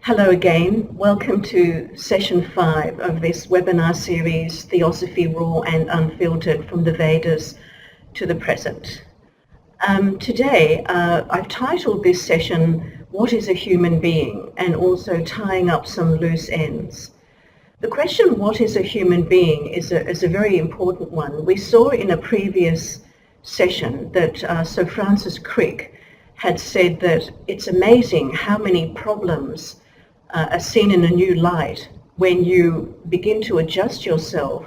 Hello again. Welcome to session 5 of this webinar series, Theosophy Raw and Unfiltered from the Vedas to the Present. Today, I've titled this session, What is a Human Being? And also tying up some loose ends. The question, what is a human being, is a very important one. We saw in a previous session that Sir Francis Crick had said that it's amazing how many problems are seen in a new light when you begin to adjust yourself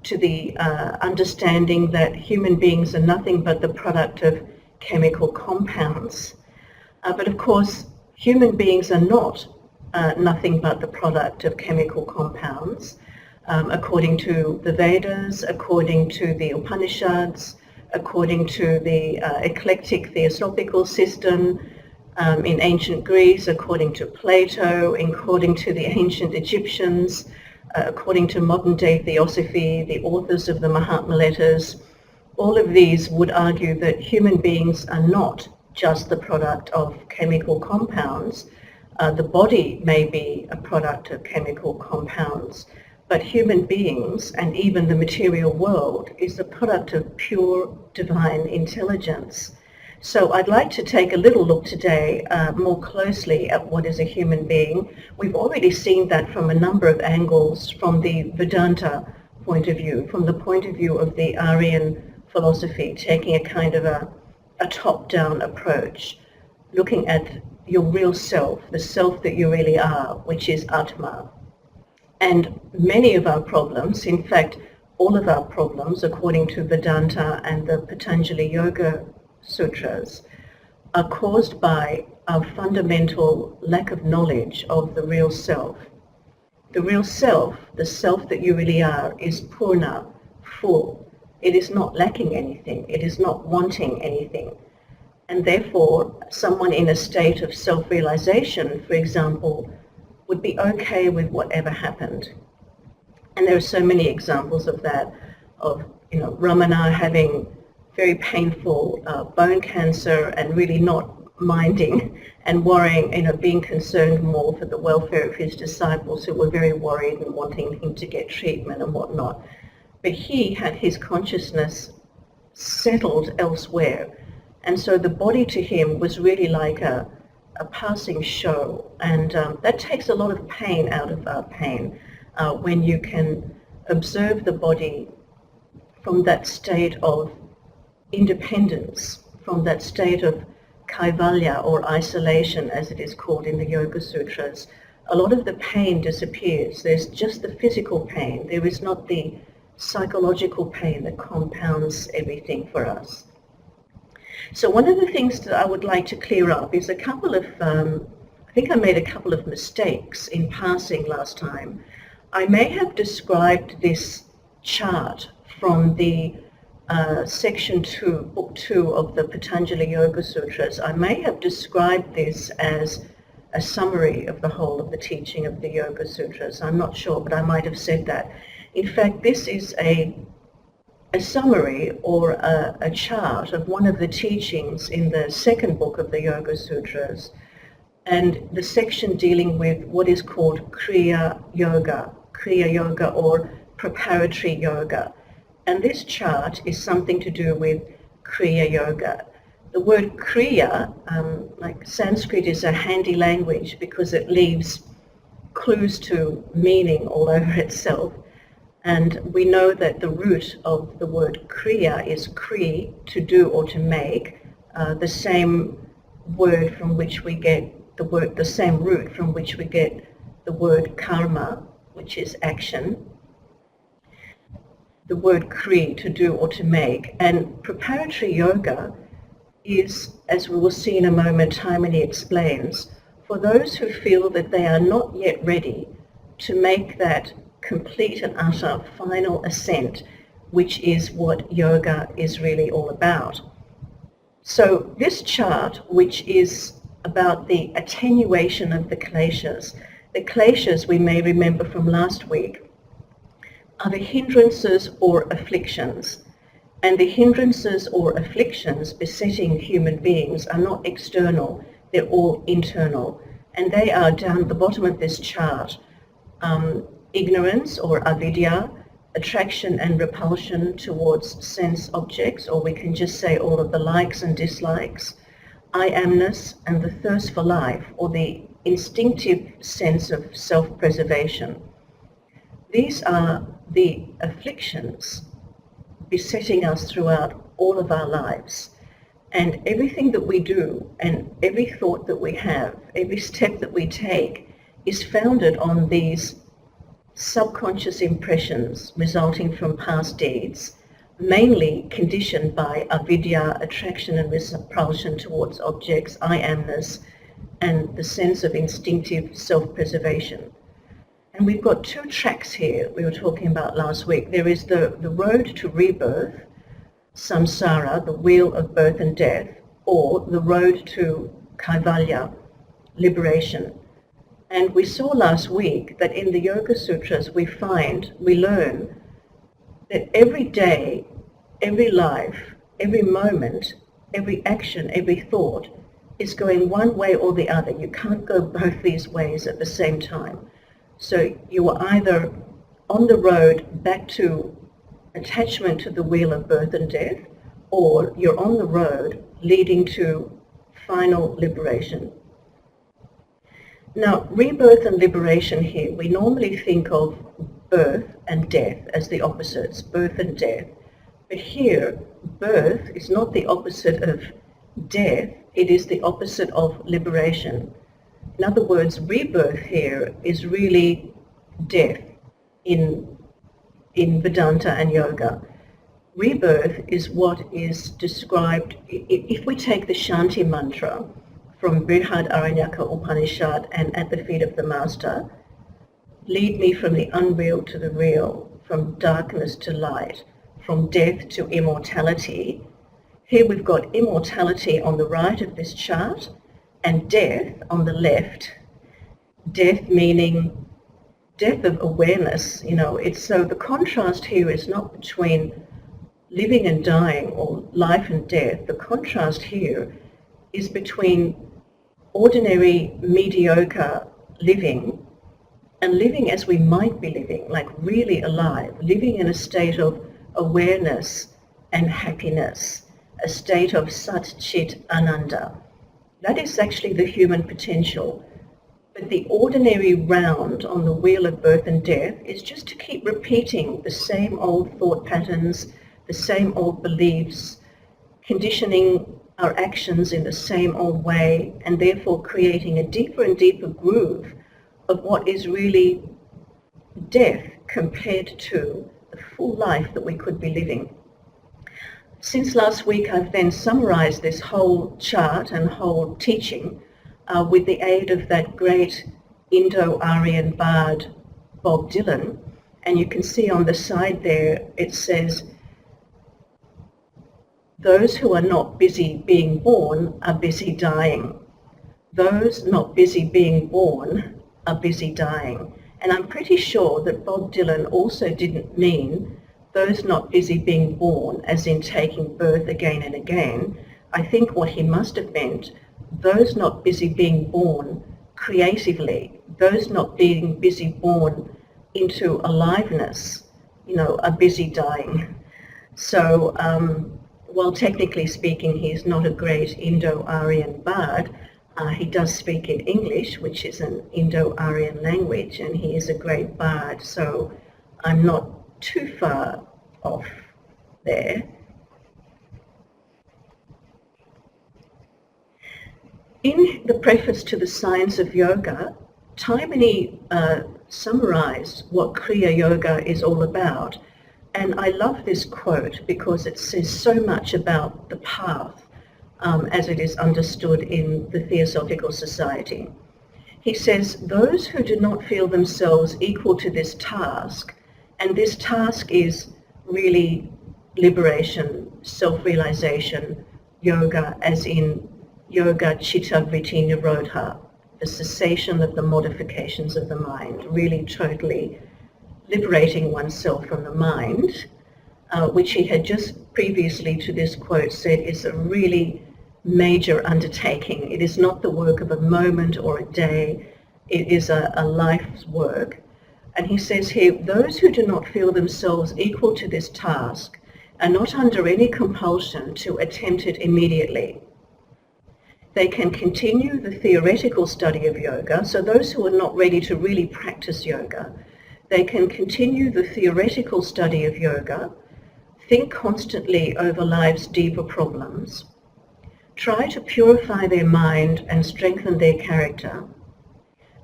to the understanding that human beings are nothing but the product of chemical compounds. But of course, human beings are not nothing but the product of chemical compounds. According to the Vedas, according to the Upanishads, according to the eclectic Theosophical system, in ancient Greece, according to Plato, according to the ancient Egyptians, according to modern day Theosophy, the authors of the Mahatma letters, all of these would argue that human beings are not just the product of chemical compounds. The body may be a product of chemical compounds, but human beings and even the material world is the product of pure divine intelligence. So I'd like to take a little look today more closely at what is a human being. We've already seen that from a number of angles, from the Vedanta point of view, from the point of view of the Aryan philosophy, taking a kind of a top-down approach, looking at your real self, the self that you really are, which is Atma. And many of our problems, in fact, all of our problems, according to Vedanta and the Patanjali Yoga Sutras, are caused by our fundamental lack of knowledge of the real self. The real self, the self that you really are, is purna, full. It is not lacking anything. It is not wanting anything. And therefore, someone in a state of self-realization, for example, would be okay with whatever happened. And there are so many examples of that, of Ramana having very painful bone cancer and really not minding and worrying, being concerned more for the welfare of his disciples who were very worried and wanting him to get treatment and whatnot. But he had his consciousness settled elsewhere. And so the body to him was really like a passing show. And that takes a lot of pain out of our pain when you can observe the body from that state of independence, from that state of kaivalya or isolation, as it is called in the Yoga Sutras. A lot of the pain disappears. There's just the physical pain. There is not the psychological pain that compounds everything for us. So one of the things that I would like to clear up is a couple of, I think I made a couple of mistakes in passing last time. I may have described this chart from the section 2, book 2 of the Patanjali Yoga Sutras. I may have described this as a summary of the whole of the teaching of the Yoga Sutras. I'm not sure, but I might have said that. In fact, this is a summary or a chart of one of the teachings in the second book of the Yoga Sutras, and the section dealing with what is called Kriya Yoga or preparatory yoga. And this chart is something to do with Kriya Yoga. The word Kriya, like Sanskrit, is a handy language because it leaves clues to meaning all over itself. And we know that the root of the word Kriya is Kri, to do or to make, the same word from which we get the same root from which we get the word karma, which is action. The word Kri, to do or to make. And preparatory yoga is, as we will see in a moment, Taimani explains, for those who feel that they are not yet ready to make that complete and utter final ascent, which is what yoga is really all about. So this chart, which is about the attenuation of the kleshas. The kleshas, we may remember from last week, are the hindrances or afflictions. And the hindrances or afflictions besetting human beings are not external, they're all internal. And they are down at the bottom of this chart. Ignorance or avidya, attraction and repulsion towards sense objects, or we can just say all of the likes and dislikes, I amness, and the thirst for life, or the instinctive sense of self-preservation. These are the afflictions besetting us throughout all of our lives. And everything that we do, and every thought that we have, every step that we take, is founded on these subconscious impressions resulting from past deeds, mainly conditioned by avidya, attraction and repulsion towards objects, I amness, and the sense of instinctive self-preservation. And we've got two tracks here we were talking about last week. There is the road to rebirth, Samsara, the wheel of birth and death, or the road to Kaivalya, liberation. And we saw last week that in the Yoga Sutras we learn that every day, every life, every moment, every action, every thought is going one way or the other. You can't go both these ways at the same time. So you are either on the road back to attachment to the wheel of birth and death, or you're on the road leading to final liberation. Now, rebirth and liberation here, we normally think of birth and death as the opposites, birth and death. But here, birth is not the opposite of death, it is the opposite of liberation. In other words, rebirth here is really death in Vedanta and yoga. Rebirth is what is described, if we take the Shanti mantra from Brihad Aranyaka Upanishad and At the Feet of the Master, lead me from the unreal to the real, from darkness to light, from death to immortality. Here we've got immortality on the right of this chart and death on the left. Death meaning death of awareness, so the contrast here is not between living and dying or life and death. The contrast here is between ordinary, mediocre living and living as we might be living, like really alive, living in a state of awareness and happiness, a state of Sat Chit Ananda. That is actually the human potential. But the ordinary round on the wheel of birth and death is just to keep repeating the same old thought patterns, the same old beliefs, conditioning our actions in the same old way, and therefore creating a deeper and deeper groove of what is really death compared to the full life that we could be living. Since last week, I've then summarized this whole chart and whole teaching with the aid of that great Indo-Aryan bard, Bob Dylan. And you can see on the side there, it says, those who are not busy being born are busy dying. Those not busy being born are busy dying. And I'm pretty sure that Bob Dylan also didn't mean those not busy being born as in taking birth again and again. I think what he must have meant, those not busy being born creatively, those not being busy born into aliveness, are busy dying. So while technically speaking he's not a great Indo-Aryan bard, he does speak in English, which is an Indo-Aryan language, and he is a great bard, so I'm not too far off there. In the preface to the Science of Yoga, Taimani summarized what Kriya Yoga is all about. And I love this quote because it says so much about the path as it is understood in the Theosophical Society. He says, those who do not feel themselves equal to this task, and this task is really liberation, self-realization, yoga as in yoga chitta vritti nirodha, the cessation of the modifications of the mind, really totally liberating oneself from the mind, which he had just previously to this quote said is a really major undertaking. It is not the work of a moment or a day. It is a life's work. And he says here, those who do not feel themselves equal to this task are not under any compulsion to attempt it immediately. They can continue the theoretical study of yoga. So those who are not ready to really practice yoga, they can continue the theoretical study of yoga, think constantly over life's deeper problems, try to purify their mind and strengthen their character,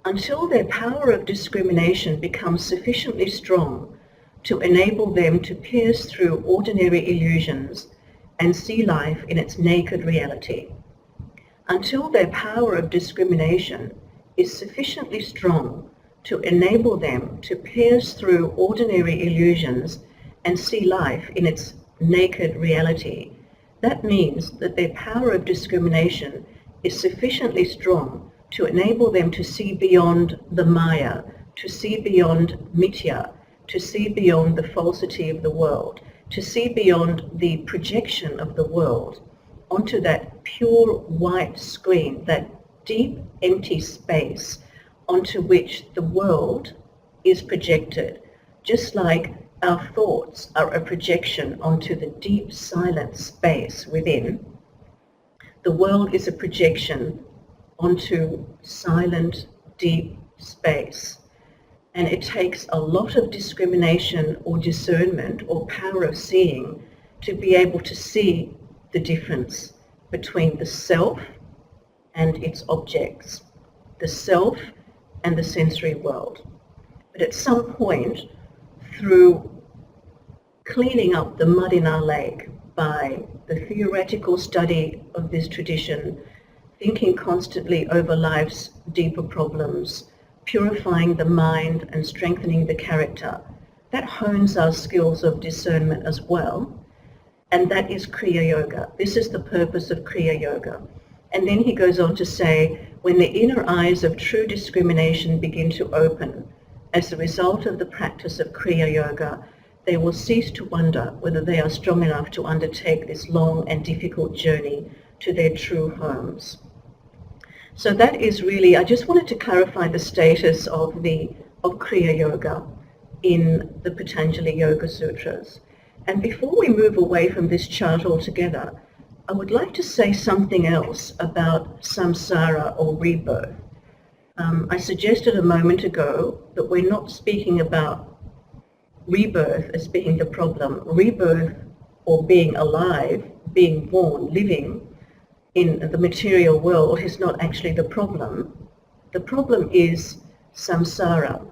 until their power of discrimination becomes sufficiently strong to enable them to pierce through ordinary illusions and see life in its naked reality. Until their power of discrimination is sufficiently strong to enable them to pierce through ordinary illusions and see life in its naked reality. That means that their power of discrimination is sufficiently strong to enable them to see beyond the Maya, to see beyond Mithya, to see beyond the falsity of the world, to see beyond the projection of the world onto that pure white screen, that deep empty space onto which the world is projected, just like our thoughts are a projection onto the deep silent space within. The world is a projection onto silent, deep space. And it takes a lot of discrimination or discernment or power of seeing to be able to see the difference between the self and its objects, the self and the sensory world. But at some point, through cleaning up the mud in our lake by the theoretical study of this tradition, thinking constantly over life's deeper problems, purifying the mind and strengthening the character, that hones our skills of discernment as well. And that is Kriya Yoga. This is the purpose of Kriya Yoga. And then he goes on to say, when the inner eyes of true discrimination begin to open as a result of the practice of Kriya Yoga, they will cease to wonder whether they are strong enough to undertake this long and difficult journey to their true homes. So that is really, I just wanted to clarify the status of Kriya Yoga in the Patanjali Yoga Sutras. And before we move away from this chart altogether, I would like to say something else about samsara or rebirth. I suggested a moment ago that we're not speaking about rebirth as being the problem. Rebirth, or being alive, being born, living in the material world, is not actually the problem. The problem is samsara.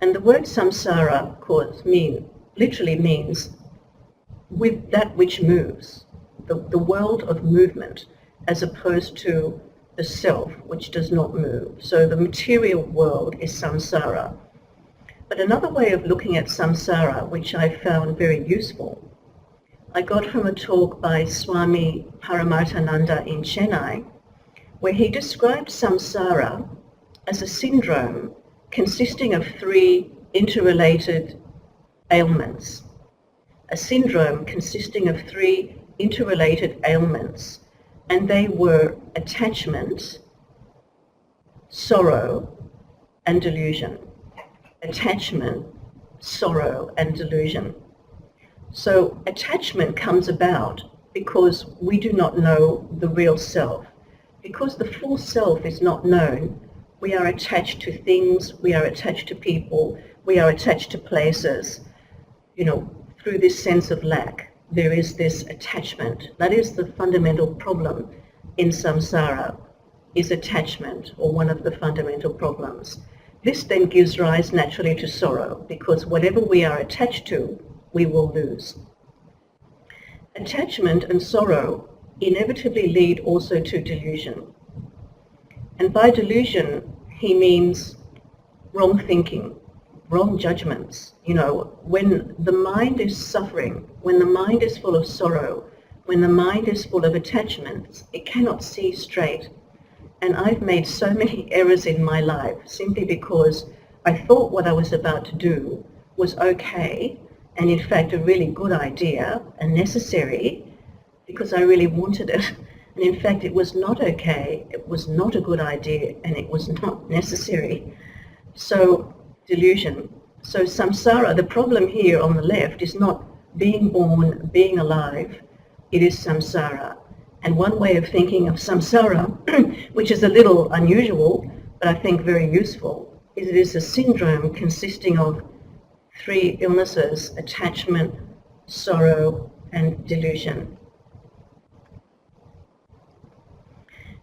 And the word samsara, of course, literally means with that which moves, the world of movement, as opposed to the self, which does not move. So the material world is samsara. But another way of looking at samsara, which I found very useful, I got from a talk by Swami Paramarthananda in Chennai, where he described samsara as a syndrome consisting of 3 interrelated ailments. A syndrome consisting of 3 interrelated ailments, and they were attachment, sorrow, and delusion. Attachment, sorrow, and delusion. So attachment comes about because we do not know the real self. Because the full self is not known, we are attached to things, we are attached to people, we are attached to places. Through this sense of lack, there is this attachment. That is the fundamental problem in samsara, is attachment, or one of the fundamental problems. This then gives rise naturally to sorrow, because whatever we are attached to, we will lose. Attachment and sorrow inevitably lead also to delusion. And by delusion, he means wrong thinking, wrong judgments. When the mind is suffering, when the mind is full of sorrow, when the mind is full of attachments, it cannot see straight. And I've made so many errors in my life simply because I thought what I was about to do was okay, and in fact a really good idea and necessary, because I really wanted it. And in fact, it was not okay, it was not a good idea, and it was not necessary. So, delusion. So samsara, the problem here on the left is not being born, being alive, it is samsara. And one way of thinking of samsara, which is a little unusual, but I think very useful, is it is a syndrome consisting of three illnesses: attachment, sorrow, and delusion.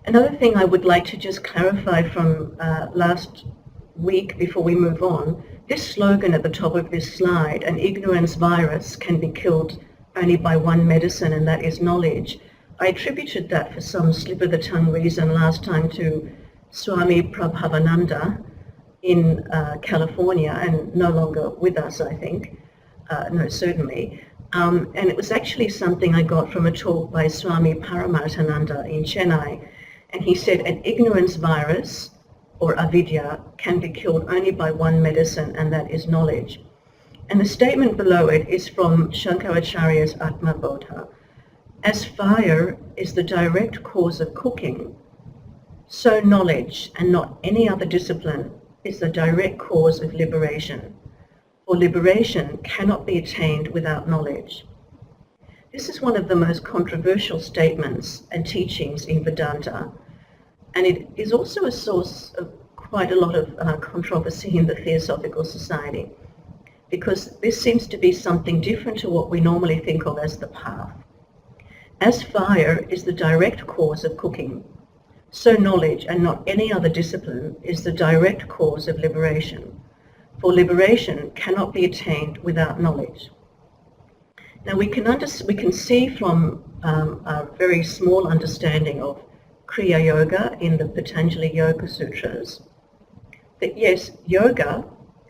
Another thing I would like to just clarify from last week before we move on, this slogan at the top of this slide, an ignorance virus can be killed only by one medicine, and that is knowledge. I attributed that for some slip-of-the-tongue reason last time to Swami Prabhavananda in California, and no longer with us, I think. No, certainly. And it was actually something I got from a talk by Swami Paramarthananda in Chennai. And he said an ignorance virus, or avidya, can be killed only by one medicine, and that is knowledge. And the statement below it is from Shankaracharya's Atma Bodha. As fire is the direct cause of cooking, so knowledge, and not any other discipline, is the direct cause of liberation. For liberation cannot be attained without knowledge. This is one of the most controversial statements and teachings in Vedanta, and it is also a source of quite a lot of controversy in the Theosophical Society, because this seems to be something different to what we normally think of as the path. As fire is the direct cause of cooking, so knowledge, and not any other discipline, is the direct cause of liberation. For liberation cannot be attained without knowledge. Now we can see from a very small understanding of Kriya Yoga in the Patanjali Yoga Sutras that yes, yoga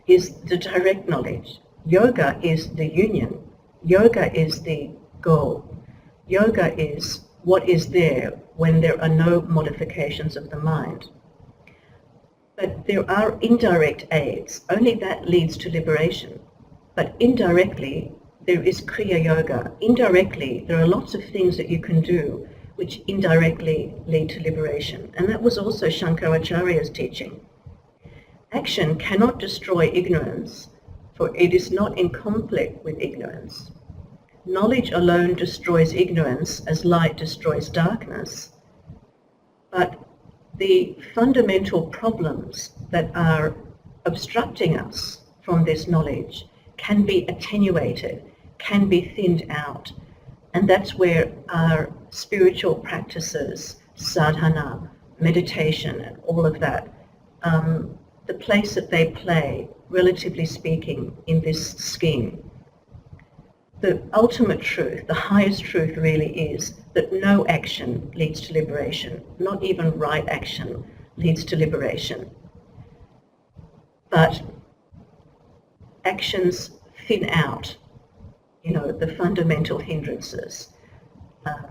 is the direct knowledge. Yoga is the union. Yoga is the goal. Yoga is what is there when there are no modifications of the mind. But there are indirect aids. Only that leads to liberation. But indirectly, there is Kriya Yoga. Indirectly, there are lots of things that you can do which indirectly lead to liberation. And that was also Shankaracharya's teaching. Action cannot destroy ignorance, for it is not in conflict with ignorance. Knowledge alone destroys ignorance as light destroys darkness. But the fundamental problems that are obstructing us from this knowledge can be attenuated, can be thinned out. And that's where our spiritual practices, sadhana, meditation, and all of that, the place that they play, relatively speaking, in this scheme. The ultimate truth, the highest truth really is that no action leads to liberation. Not even right action leads to liberation. But actions thin out, the fundamental hindrances.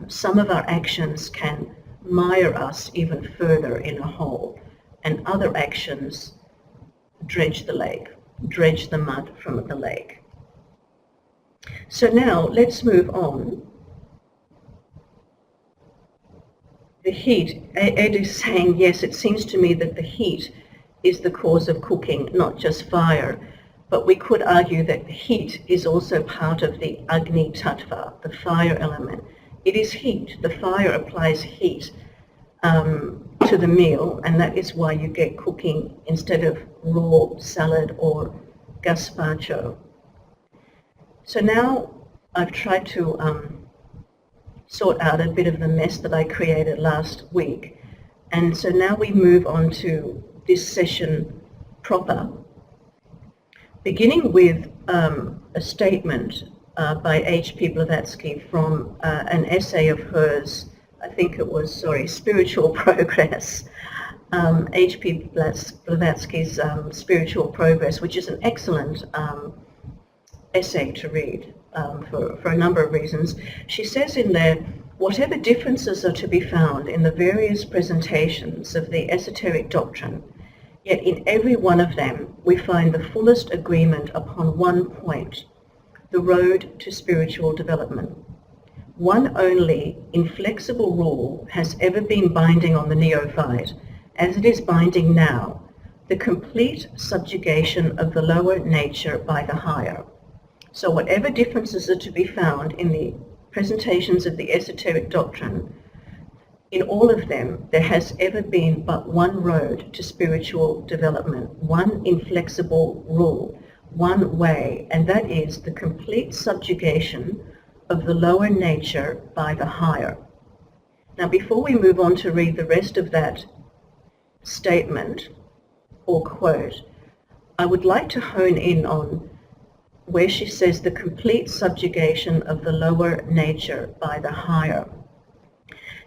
Some of our actions can mire us even further in a hole, and other actions dredge the lake, dredge the mud from the lake. So now let's move on. The heat, Ed is saying, yes, it seems to me that the heat is the cause of cooking, not just fire. But we could argue that heat is also part of the Agni Tattva, the fire element. It is heat. The fire applies heat to the meal, and that is why you get cooking instead of raw salad or gazpacho. So now I've tried to sort out a bit of the mess that I created last week. And so now we move on to this session proper, beginning with a statement by H.P. Blavatsky from an essay of hers, I think it was, Spiritual Progress. H.P. Blavatsky's Spiritual Progress, which is an excellent essay to read for a number of reasons. She says in there, whatever differences are to be found in the various presentations of the esoteric doctrine, yet in every one of them we find the fullest agreement upon one point, the road to spiritual development. one only inflexible rule has ever been binding on the neophyte, as it is binding now, the complete subjugation of the lower nature by the higher. So whatever differences are to be found in the presentations of the esoteric doctrine, in all of them, there has ever been but one road to spiritual development, one inflexible rule, one way, and that is the complete subjugation of the lower nature by the higher. Now, before we move on to read the rest of that statement or quote, I would like to hone in on where she says the complete subjugation of the lower nature by the higher.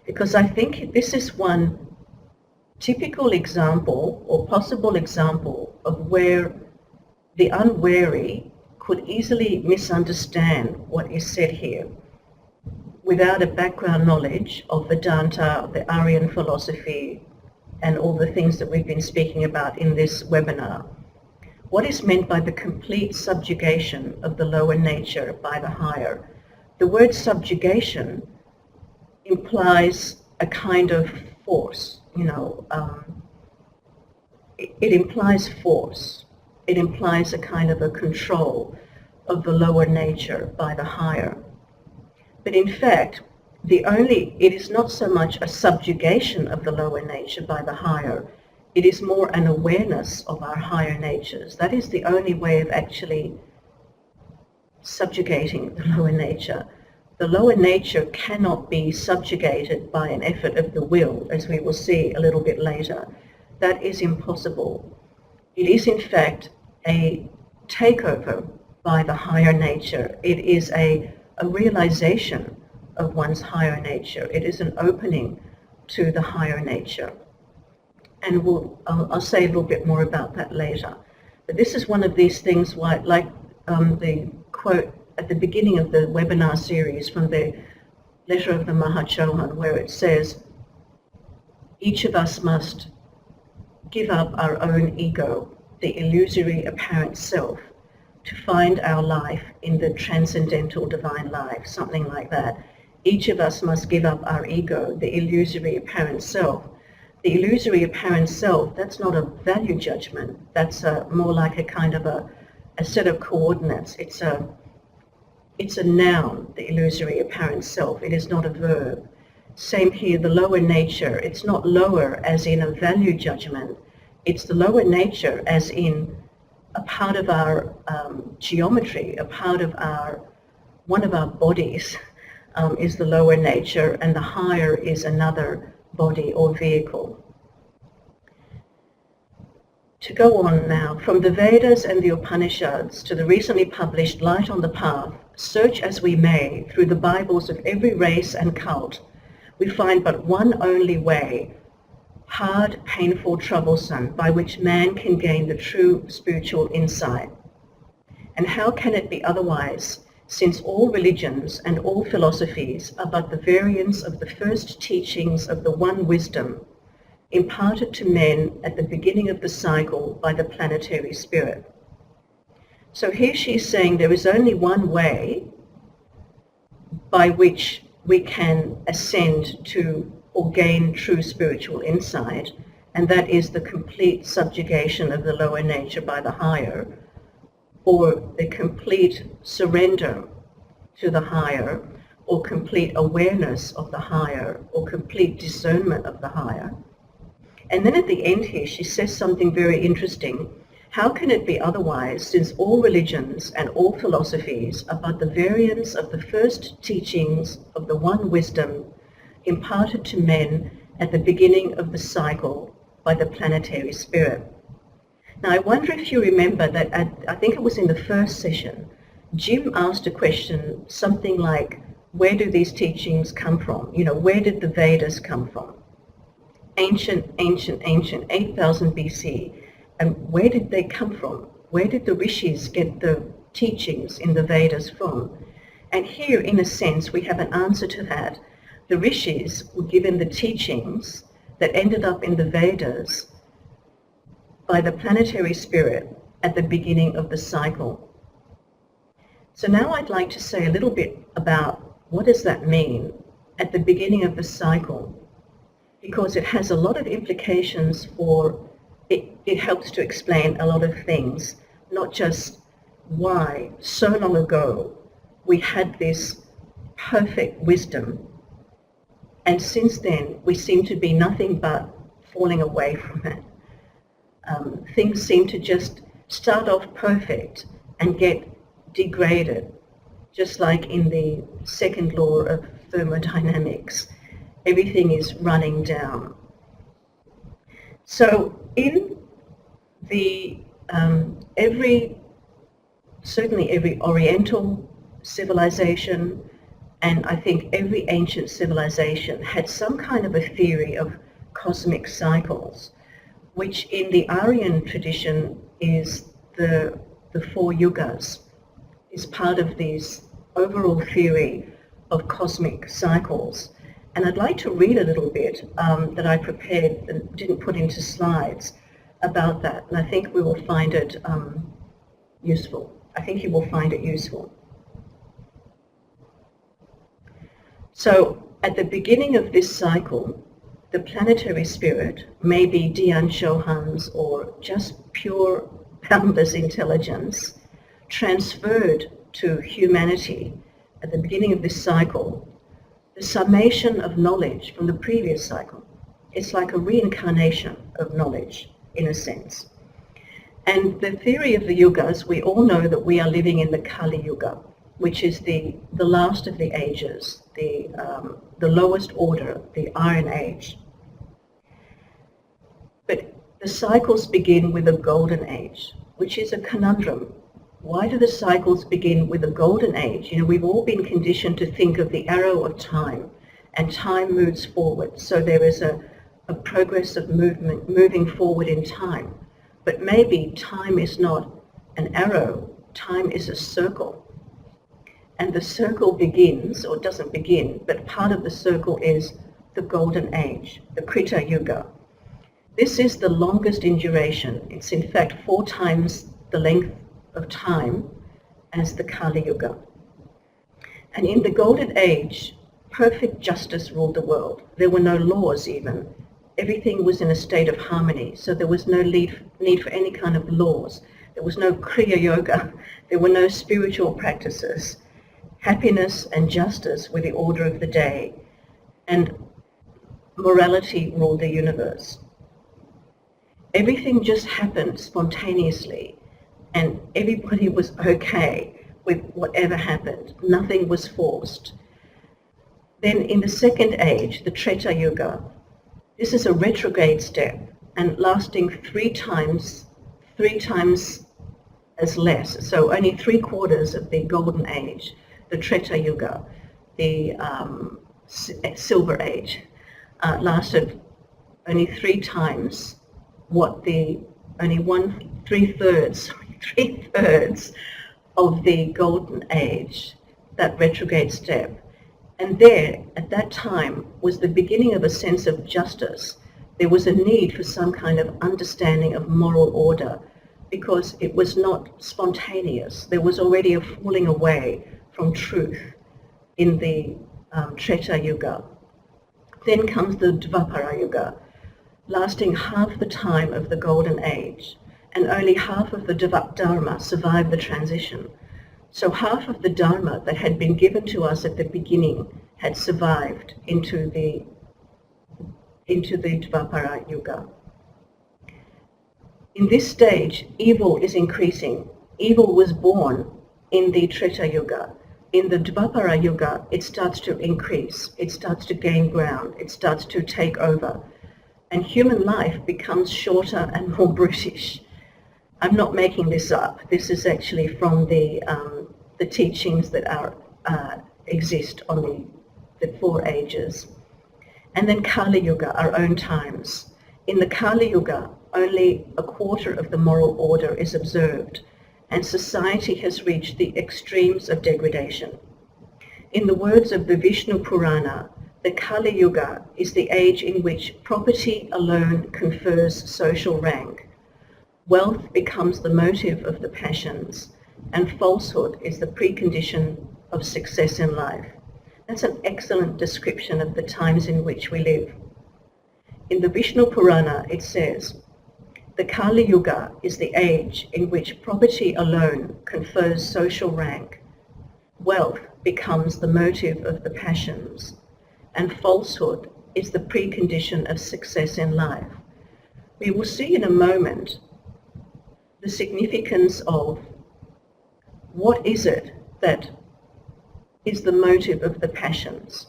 Because I think this is one typical example or possible example of where the unwary could easily misunderstand what is said here without a background knowledge of Vedanta, the Aryan philosophy, and all the things that we've been speaking about in this webinar. What is meant by the complete subjugation of the lower nature by the higher? The word subjugation implies a kind of force, it implies force. It implies a kind of a control of the lower nature by the higher. But in fact, it is not so much a subjugation of the lower nature by the higher, it is more an awareness of our higher natures. That is the only way of actually subjugating the lower nature. The lower nature cannot be subjugated by an effort of the will, as we will see a little bit later. That is impossible. It is in fact a takeover by the higher nature. It is a realization of one's higher nature. It is an opening to the higher nature. And I'll say a little bit more about that later. But this is one of these things, like the quote at the beginning of the webinar series from the letter of the Mahachohan, where it says, each of us must give up our own ego, the illusory apparent self, to find our life in the transcendental divine life, something like that. Each of us must give up our ego, the illusory apparent self. The illusory apparent self, that's not a value judgment. That's more like a kind of a set of coordinates. It's a noun, the illusory apparent self. It is not a verb. Same here, the lower nature. It's not lower as in a value judgment. It's the lower nature as in a part of our geometry, a part of one of our bodies is the lower nature, and the higher is another body or vehicle. To go on now, from the Vedas and the Upanishads to the recently published Light on the Path, search as we may through the Bibles of every race and cult, we find but one only way, hard, painful, troublesome, by which man can gain the true spiritual insight. And how can it be otherwise, since all religions and all philosophies are but the variants of the first teachings of the one wisdom imparted to men at the beginning of the cycle by the planetary spirit. So here she's saying there is only one way by which we can ascend to or gain true spiritual insight, and that is the complete subjugation of the lower nature by the higher, or the complete surrender to the higher, or complete awareness of the higher, or complete discernment of the higher. And then at the end here, she says something very interesting. How can it be otherwise, since all religions and all philosophies are but the variants of the first teachings of the one wisdom imparted to men at the beginning of the cycle by the planetary spirit? Now, I wonder if you remember that I think it was in the first session, Jim asked a question, something like, where do these teachings come from? Where did the Vedas come from? Ancient, 8,000 BC. And where did they come from? Where did the rishis get the teachings in the Vedas from? And here, in a sense, we have an answer to that. The rishis were given the teachings that ended up in the Vedas by the planetary spirit at the beginning of the cycle. So now I'd like to say a little bit about what does that mean at the beginning of the cycle? Because it has a lot of implications for, it helps to explain a lot of things, not just why so long ago we had this perfect wisdom, and since then we seem to be nothing but falling away from it. Things seem to just start off perfect and get degraded, just like in the second law of thermodynamics. Everything is running down. So in the certainly every Oriental civilization, and I think every ancient civilization had some kind of a theory of cosmic cycles, which in the Aryan tradition is the four yugas, is part of this overall theory of cosmic cycles. And I'd like to read a little bit that I prepared and didn't put into slides about that, and I think we will find it useful. I think you will find it useful. So at the beginning of this cycle, the planetary spirit, maybe Dian Shohan's or just pure boundless intelligence, transferred to humanity at the beginning of this cycle the summation of knowledge from the previous cycle. It's like a reincarnation of knowledge, in a sense. And the theory of the yugas, we all know that we are living in the Kali Yuga, which is the last of the ages, the lowest order, the Iron Age. But the cycles begin with a golden age, which is a conundrum. Why do the cycles begin with a golden age? You know, we've all been conditioned to think of the arrow of time, and time moves forward. So there is a progress of movement, moving forward in time. But maybe time is not an arrow, time is a circle. And the circle begins, or doesn't begin, but part of the circle is the golden age, the Krita Yuga. This is the longest in duration. It's in fact 4 times the length of time as the Kali Yuga. And in the golden age, perfect justice ruled the world. There were no laws even. Everything was in a state of harmony, so there was no need for any kind of laws. There was no Kriya Yoga. There were no spiritual practices. Happiness and justice were the order of the day, and morality ruled the universe. Everything just happened spontaneously, and everybody was okay with whatever happened. Nothing was forced. Then in the second age, the Treta Yuga, this is a retrograde step and lasting 3 times as less, so only 3/4 of the golden age. The Treta Yuga, the Silver Age, lasted only 3 times what three-thirds of the Golden Age, that retrograde step. And there, at that time, was the beginning of a sense of justice. There was a need for some kind of understanding of moral order, because it was not spontaneous. There was already a falling away from truth in the Treta Yuga. Then comes the Dvapara Yuga, lasting half the time of the Golden Age, and only half of the Dharma survived the transition. So half of the Dharma that had been given to us at the beginning had survived into the Dvapara Yuga. In this stage, evil is increasing. Evil was born in the Treta Yuga. In the Dvapara Yuga, it starts to increase. It starts to gain ground. It starts to take over. And human life becomes shorter and more brutish. I'm not making this up. This is actually from the teachings that exist on the 4 ages. And then Kali Yuga, our own times. In the Kali Yuga, only 1/4 of the moral order is observed, and society has reached the extremes of degradation. In the words of the Vishnu Purana, the Kali Yuga is the age in which property alone confers social rank. Wealth becomes the motive of the passions, and falsehood is the precondition of success in life. That's an excellent description of the times in which we live. In the Vishnu Purana, it says, the Kali Yuga is the age in which property alone confers social rank. Wealth becomes the motive of the passions, and falsehood is the precondition of success in life. We will see in a moment the significance of what is it that is the motive of the passions.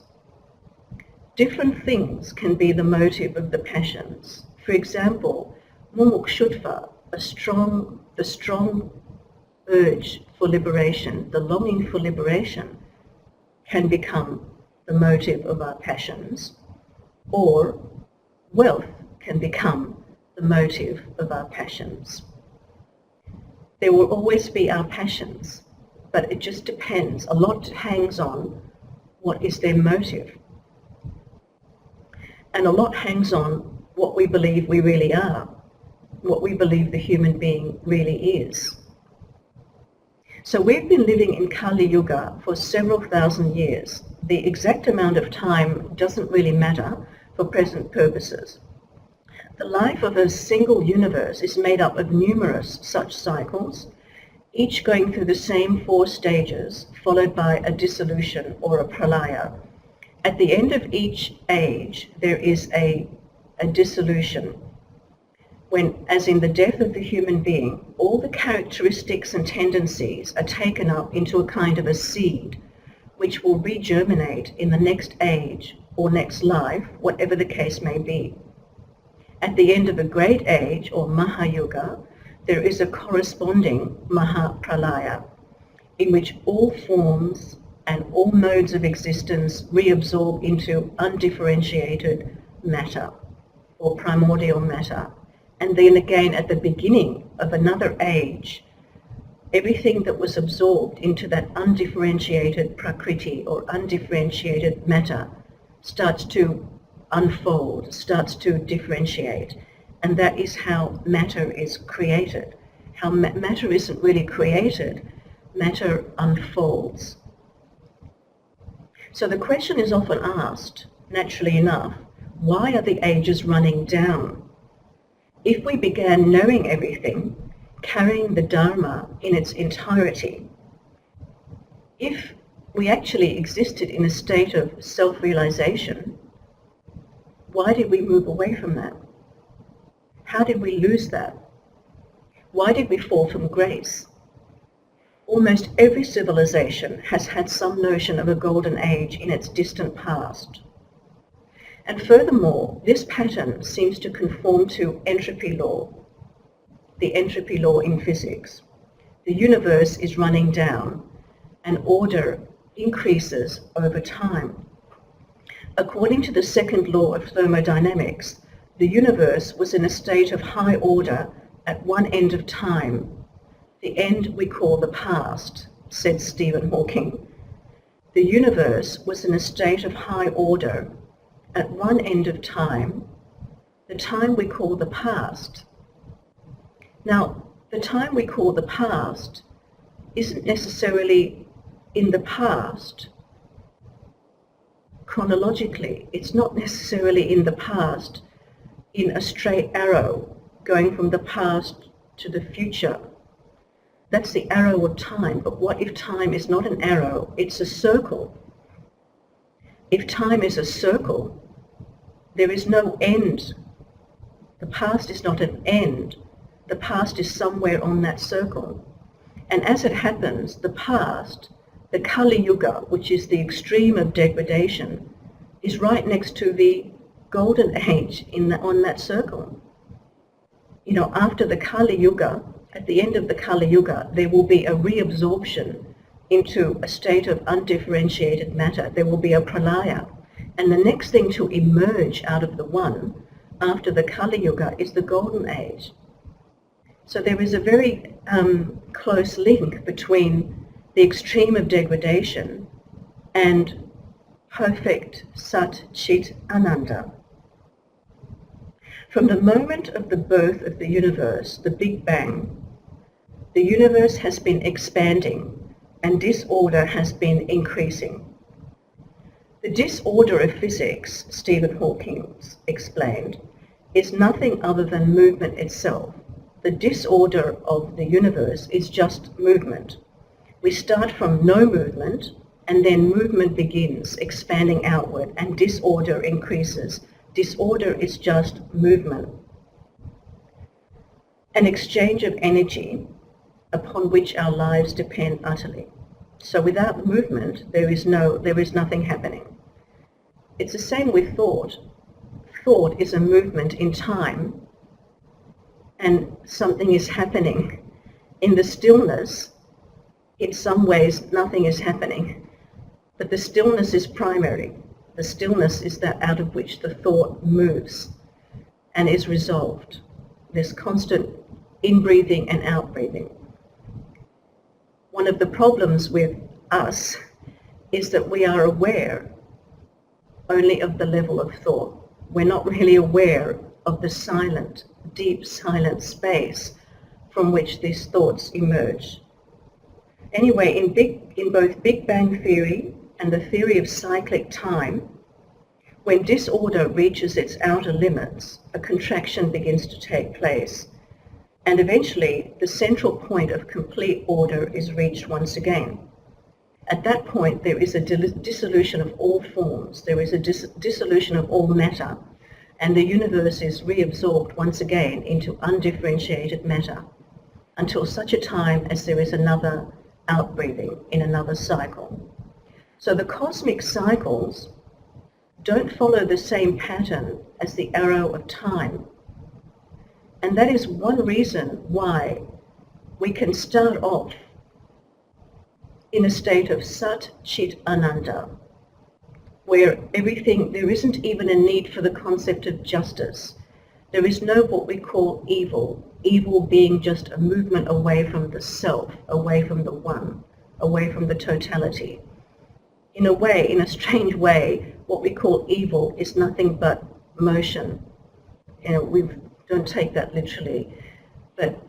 Different things can be the motive of the passions. For example, mumukshutva, the strong urge for liberation, the longing for liberation, can become the motive of our passions, or wealth can become the motive of our passions. There will always be our passions, but it just depends. A lot hangs on what is their motive. And a lot hangs on what we believe we really are, what we believe the human being really is. So we've been living in Kali Yuga for several thousand years. The exact amount of time doesn't really matter for present purposes. The life of a single universe is made up of numerous such cycles, each going through the same 4 stages, followed by a dissolution or a pralaya. At the end of each age, there is a dissolution, when, as in the death of the human being, all the characteristics and tendencies are taken up into a kind of a seed, which will regerminate in the next age or next life, whatever the case may be. At the end of a great age, or Mahayuga, there is a corresponding Mahapralaya, in which all forms and all modes of existence reabsorb into undifferentiated matter, or primordial matter. And then again, at the beginning of another age, everything that was absorbed into that undifferentiated prakriti, or undifferentiated matter, starts to unfold, starts to differentiate. And that is how matter is created. How matter isn't really created, matter unfolds. So the question is often asked, naturally enough, why are the ages running down? If we began knowing everything, carrying the Dharma in its entirety, if we actually existed in a state of self-realization, why did we move away from that? How did we lose that? Why did we fall from grace? Almost every civilization has had some notion of a golden age in its distant past. And furthermore, this pattern seems to conform to entropy law, the entropy law in physics. The universe is running down, and order increases over time. According to the second law of thermodynamics, the universe was in a state of high order at one end of time, the end we call the past, said Stephen Hawking. The universe was in a state of high order at one end of time, the time we call the past. Now, the time we call the past isn't necessarily in the past. Chronologically, it's not necessarily in the past in a straight arrow going from the past to the future. That's the arrow of time. But what if time is not an arrow, it's a circle? If time is a circle, there is no end. The past is not an end. The past is somewhere on that circle. And as it happens, the past, the Kali Yuga, which is the extreme of degradation, is right next to the golden age on that circle. You know, after the Kali Yuga, at the end of the Kali Yuga, there will be a reabsorption into a state of undifferentiated matter. There will be a pralaya. And the next thing to emerge out of the one after the Kali Yuga is the golden age. So there is a very close link between the extreme of degradation and perfect Sat Chit Ananda. From the moment of the birth of the universe, the Big Bang, the universe has been expanding and disorder has been increasing. The disorder of physics, Stephen Hawking explained, is nothing other than movement itself. The disorder of the universe is just movement. We start from no movement, and then movement begins, expanding outward, and disorder increases. Disorder is just movement. An exchange of energy upon which our lives depend utterly. So without movement, there is nothing happening. It's the same with thought. Thought is a movement in time, and something is happening. In the stillness, in some ways, nothing is happening, but the stillness is primary. The stillness is that out of which the thought moves and is resolved. There's constant in-breathing and out-breathing. One of the problems with us is that we are aware only of the level of thought. We're not really aware of the silent, deep silent space from which these thoughts emerge. Anyway, in both Big Bang theory and the theory of cyclic time, when disorder reaches its outer limits, a contraction begins to take place. And eventually, the central point of complete order is reached once again. At that point, there is a dissolution of all forms. There is a dissolution of all matter. And the universe is reabsorbed once again into undifferentiated matter until such a time as there is another outbreathing in another cycle. So the cosmic cycles don't follow the same pattern as the arrow of time. And that is one reason why we can start off in a state of Sat Chit Ananda, where there isn't even a need for the concept of justice. There is no what we call evil, evil being just a movement away from the self, away from the one, away from the totality. In a way, in a strange way, what we call evil is nothing but motion. We don't take that literally, but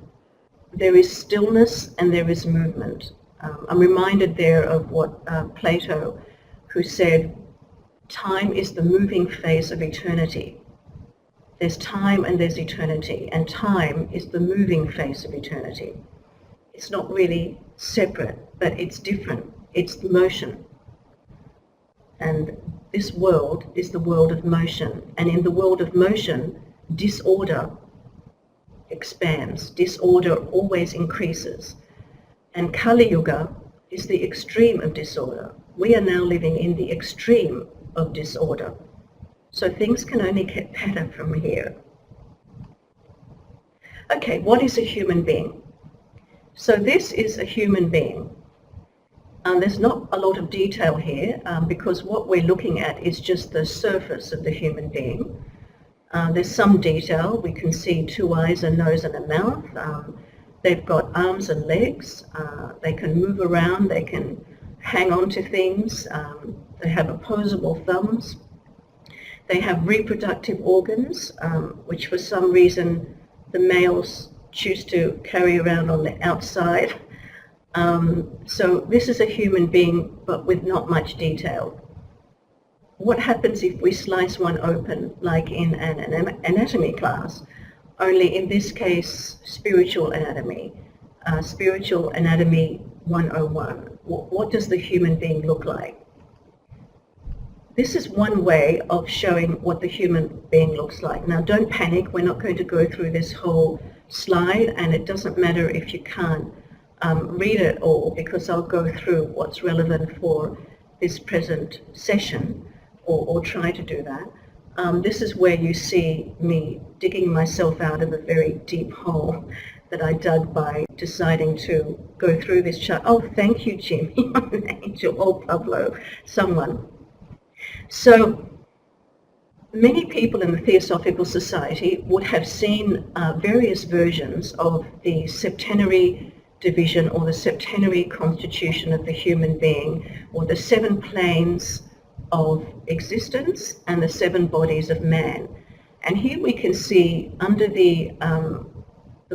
there is stillness and there is movement. I'm reminded there of what Plato, who said, time is the moving face of eternity. There's time and there's eternity, and time is the moving face of eternity. It's not really separate, but it's different. It's motion. And this world is the world of motion. And in the world of motion, disorder expands. Disorder always increases. And Kali Yuga is the extreme of disorder. We are now living in the extreme of disorder. So things can only get better from here. Okay, what is a human being? So this is a human being. There's not a lot of detail here because what we're looking at is just the surface of the human being. There's some detail. We can see 2 eyes, a nose and a mouth. They've got arms and legs. They can move around. They can hang on to things. They have opposable thumbs. They have reproductive organs, which for some reason the males choose to carry around on the outside. So this is a human being, but with not much detail. What happens if we slice one open, like in an anatomy class? Only in this case, spiritual anatomy. Spiritual anatomy 101. What does the human being look like? This is one way of showing what the human being looks like. Now don't panic, we're not going to go through this whole slide, and it doesn't matter if you can't read it all, because I'll go through what's relevant for this present session, or try to do that. This is where you see me digging myself out of a very deep hole that I dug by deciding to go through this chart. Oh, thank you, Jim. You're an angel. Oh, Pablo, someone. So many people in the Theosophical Society would have seen various versions of the septenary division or the septenary constitution of the human being, or the 7 planes of existence and the 7 bodies of man. And here we can see under the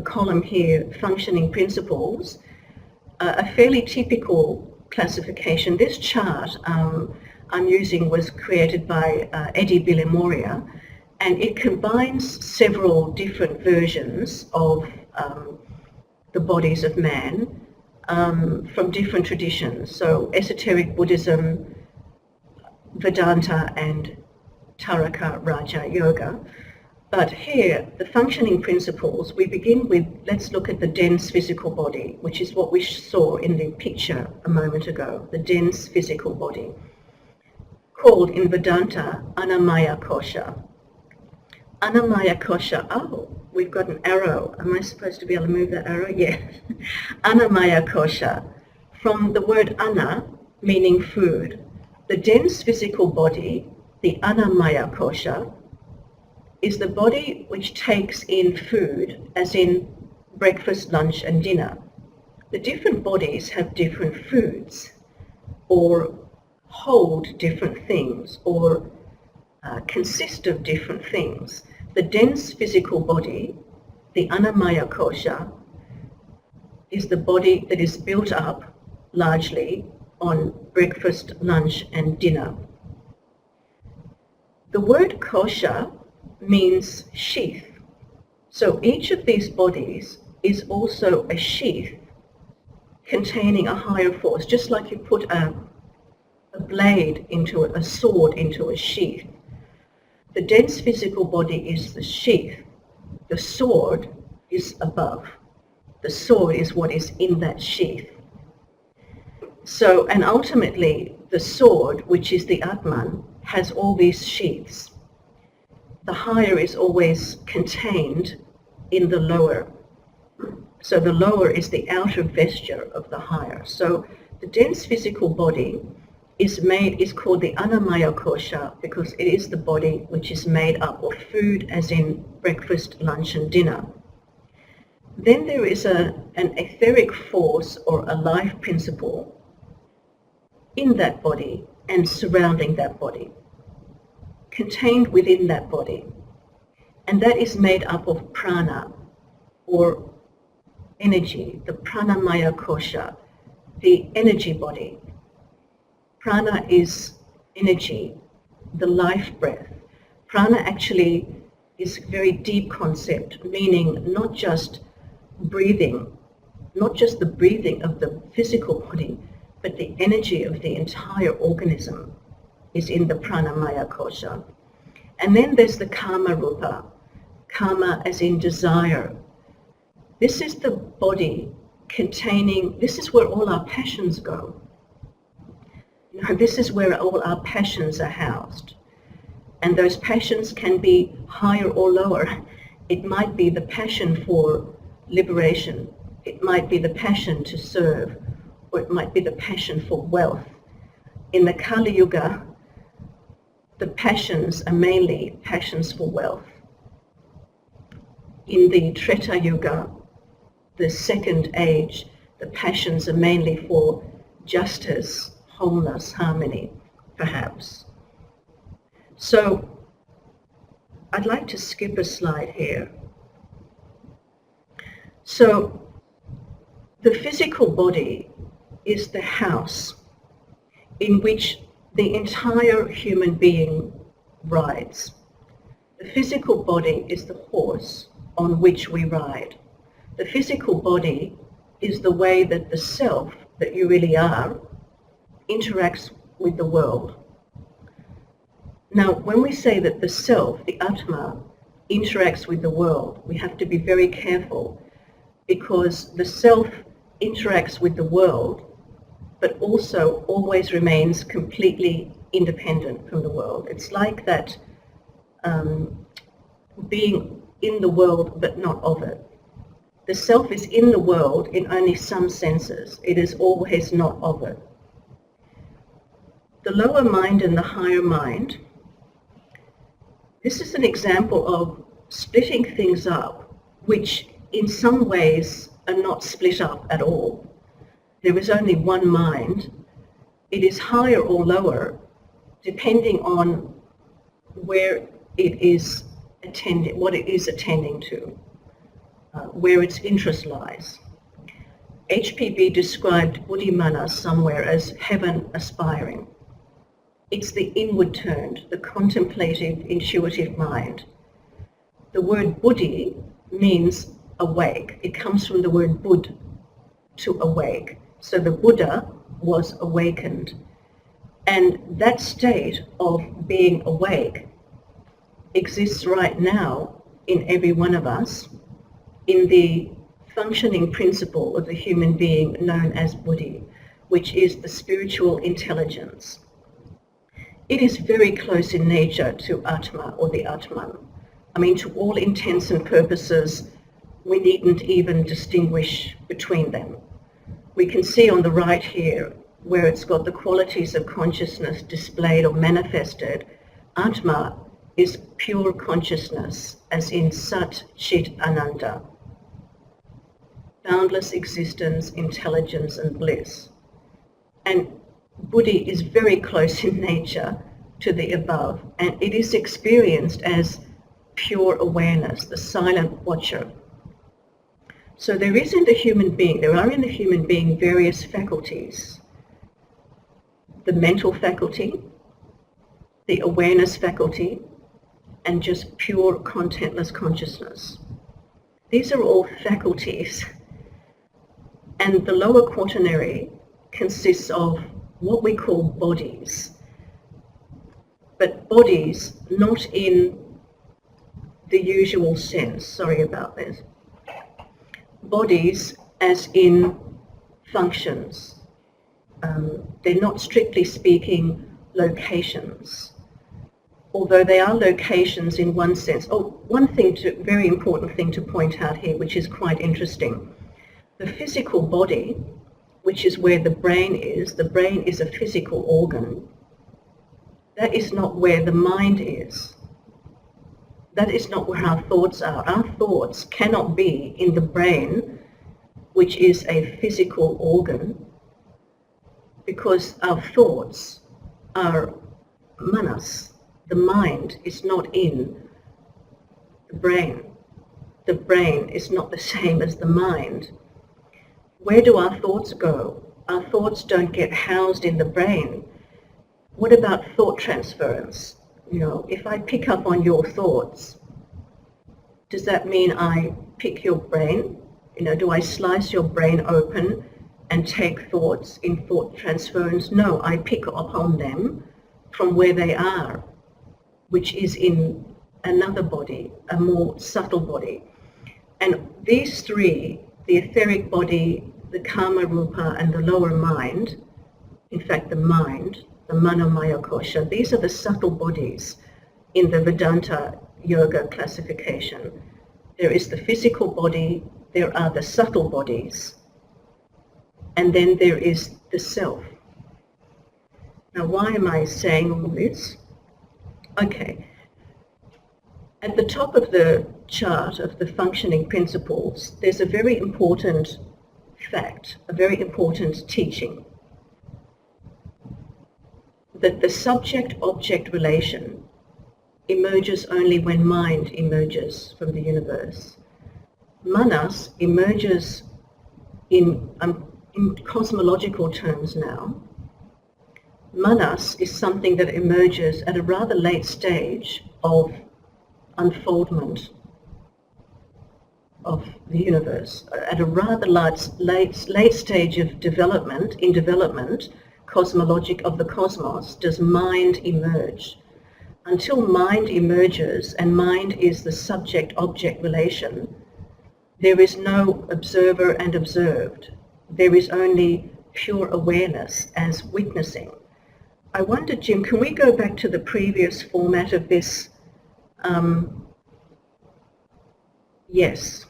column here, functioning principles, a fairly typical classification. This chart I'm using was created by Eddie Bilimoria, and it combines several different versions of the bodies of man from different traditions. So esoteric Buddhism, Vedanta, and Taraka Raja Yoga. But here, the functioning principles, we begin with, let's look at the dense physical body, which is what we saw in the picture a moment ago, the dense physical body, called in Vedanta Annamaya Kosha. Annamaya Kosha, oh, we've got an arrow. Am I supposed to be able to move that arrow? Yeah. Annamaya Kosha, from the word Anna, meaning food. The dense physical body, the Annamaya Kosha, is the body which takes in food, as in breakfast, lunch, and dinner. The different bodies have different foods, or hold different things, or consist of different things. The dense physical body, the Annamaya Kosha, is the body that is built up largely on breakfast, lunch, and dinner. The word kosha means sheath. So each of these bodies is also a sheath containing a higher force, just like you put a blade into a sword into a sheath. The dense physical body is the sheath. The sword is above. The sword is what is in that sheath. So, and ultimately, the sword, which is the Atman, has all these sheaths. The higher is always contained in the lower. So the lower is the outer vesture of the higher. So the dense physical body is called the Annamaya Kosha because it is the body which is made up of food, as in breakfast, lunch, and dinner. Then there is an etheric force or a life principle in that body and surrounding that body, contained within that body. And that is made up of prana, or energy, the pranamaya kosha, the energy body. Prana is energy, the life breath. Prana actually is a very deep concept, meaning not just breathing, not just the breathing of the physical body, but the energy of the entire organism is in the pranamaya kosha. And then there's the kama rupa, kama as in desire. This is the body containing, this is where all our passions go. You know, this is where all our passions are housed. And those passions can be higher or lower. It might be the passion for liberation. It might be the passion to serve, or it might be the passion for wealth. In the Kali Yuga, the passions are mainly passions for wealth. In the Treta Yuga, the second age, the passions are mainly for justice, wholeness, harmony, perhaps. So I'd like to skip a slide here. So the physical body is the house in which the entire human being rides. The physical body is the horse on which we ride. The physical body is the way that the self that you really are interacts with the world. Now, when we say that the self, the Atma, interacts with the world, we have to be very careful, because the self interacts with the world, but also always remains completely independent from the world. It's like that being in the world but not of it. The self is in the world in only some senses. It is always not of it. The lower mind and the higher mind, this is an example of splitting things up, which in some ways are not split up at all. There is only one mind. It is higher or lower depending on where it is attending, what it is attending to, where its interest lies. HPB described Buddhimana somewhere as heaven aspiring. It's the inward turned, the contemplative, intuitive mind. The word buddhi means awake. It comes from the word bud, to awake. So the Buddha was awakened. And that state of being awake exists right now in every one of us in the functioning principle of the human being known as buddhi, which is the spiritual intelligence. It is very close in nature to Atma or the Atman. I mean, to all intents and purposes, we needn't even distinguish between them. We can see on the right here where it's got the qualities of consciousness displayed or manifested. Atma is pure consciousness, as in Sat Chit Ananda. Boundless existence, intelligence and bliss. And buddhi is very close in nature to the above, and it is experienced as pure awareness, the silent watcher. So there are in the human being various faculties. The mental faculty, the awareness faculty, and just pure contentless consciousness. These are all faculties, and the lower quaternary consists of what we call bodies, but bodies not in the usual sense, sorry about this. Bodies as in functions. They're not strictly speaking locations, although they are locations in one sense. Very important thing to point out here, which is quite interesting. The physical body, which is where the brain is a physical organ. That is not where the mind is. That is not where our thoughts are. Our thoughts cannot be in the brain, which is a physical organ, because our thoughts are manas. The mind is not in the brain. The brain is not the same as the mind. Where do our thoughts go? Our thoughts don't get housed in the brain. What about thought transference? If I pick up on your thoughts, does that mean I pick your brain? Do I slice your brain open and take thoughts in thought transference? No, I pick up on them from where they are, which is in another body, a more subtle body. And these three, the etheric body, the Kama Rupa, and the lower mind, in fact the mind, the Manomaya Kosha, these are the subtle bodies in the Vedanta Yoga classification. There is the physical body, there are the subtle bodies, and then there is the self. Now, why am I saying all this? Okay. At the top of the chart of the functioning principles, there's a very important fact, a very important teaching, that the subject-object relation emerges only when mind emerges from the universe. Manas emerges in cosmological terms now. Manas is something that emerges at a rather late stage of unfoldment of the universe. At a rather late stage of development, cosmologic of the cosmos, does mind emerge. Until mind emerges, and mind is the subject-object relation, there is no observer and observed. There is only pure awareness as witnessing. I wonder, Jim, can we go back to the previous format of this? Yes.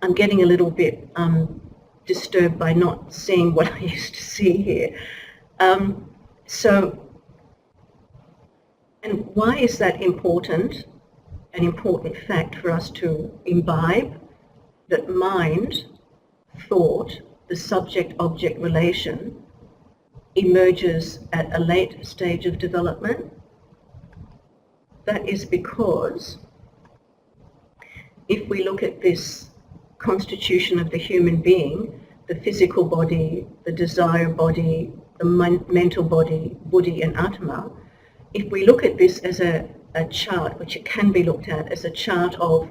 I'm getting a little bit disturbed by not seeing what I used to see here. And why is that important? An important fact for us to imbibe, that mind, thought, the subject-object relation, emerges at a late stage of development. That is because if we look at this constitution of the human being, the physical body, the desire body, the mental body, buddhi and atma, if we look at this as a chart, which it can be looked at as a chart of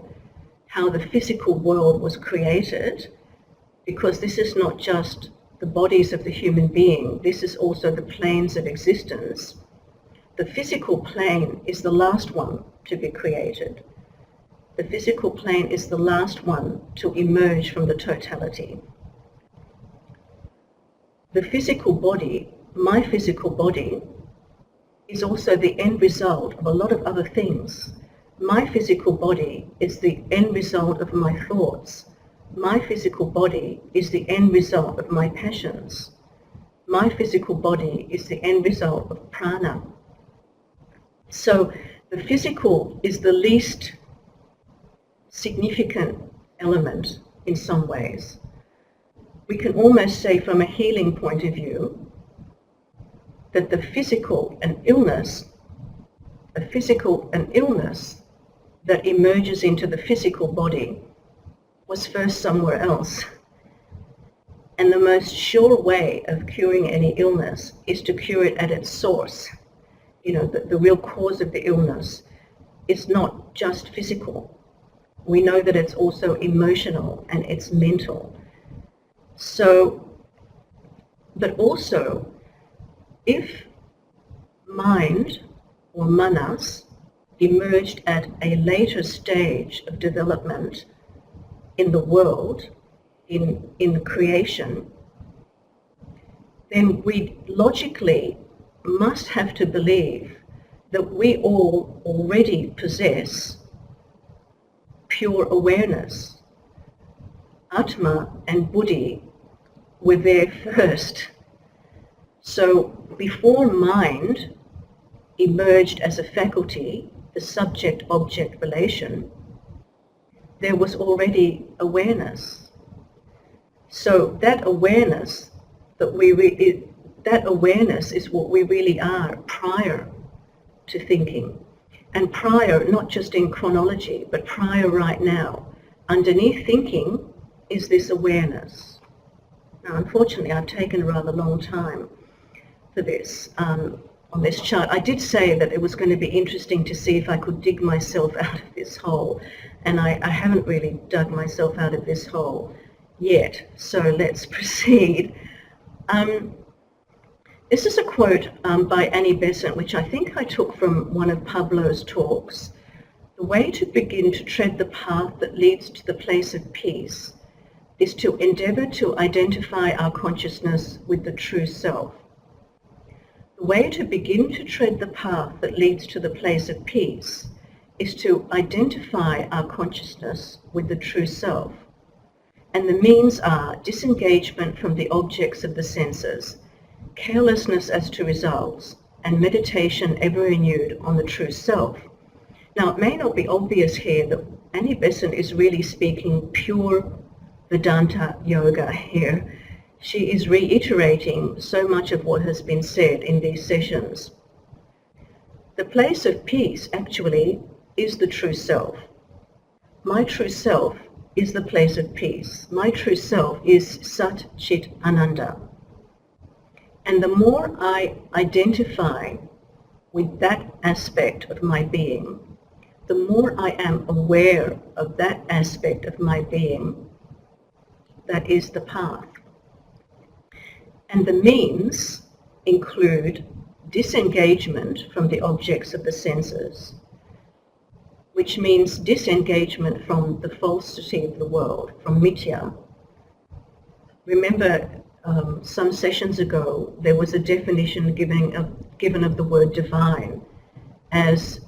how the physical world was created, because this is not just the bodies of the human being, this is also the planes of existence. The physical plane is the last one to be created. The physical plane is the last one to emerge from the totality. The physical body, my physical body, is also the end result of a lot of other things. My physical body is the end result of my thoughts. My physical body is the end result of my passions. My physical body is the end result of prana. So the physical is the least significant element in some ways. We can almost say from a healing point of view that the physical and illness that emerges into the physical body was first somewhere else. And the most sure way of curing any illness is to cure it at its source. You know, the real cause of the illness is not just physical. We know that it's also emotional and it's mental. So, but also, if mind or manas emerged at a later stage of development in the world, in the creation, then we logically must have to believe that we all already possess pure awareness. Atma and buddhi were there first. So before mind emerged as a faculty, the subject-object relation, there was already awareness. So that awareness that awareness is what we really are prior to thinking. And prior, not just in chronology, but prior right now. Underneath thinking is this awareness. Now, unfortunately, I've taken a rather long time for this on this chart. I did say that it was going to be interesting to see if I could dig myself out of this hole, and I haven't really dug myself out of this hole yet, so let's proceed. This is a quote by Annie Besant, which I think I took from one of Pablo's talks. The way to begin to tread the path that leads to the place of peace is to endeavor to identify our consciousness with the true self. The way to begin to tread the path that leads to the place of peace is to identify our consciousness with the true self. And the means are disengagement from the objects of the senses, carelessness as to results, and meditation ever renewed on the true self. Now, it may not be obvious here that Annie Besant is really speaking pure Vedanta yoga here. She is reiterating so much of what has been said in these sessions. The place of peace actually is the true self. My true self is the place of peace. My true self is Sat Chit Ananda. And the more I identify with that aspect of my being, the more I am aware of that aspect of my being, that is the path. And the means include disengagement from the objects of the senses, which means disengagement from the falsity of the world, from mithya. Remember, some sessions ago, there was a definition given of the word divine as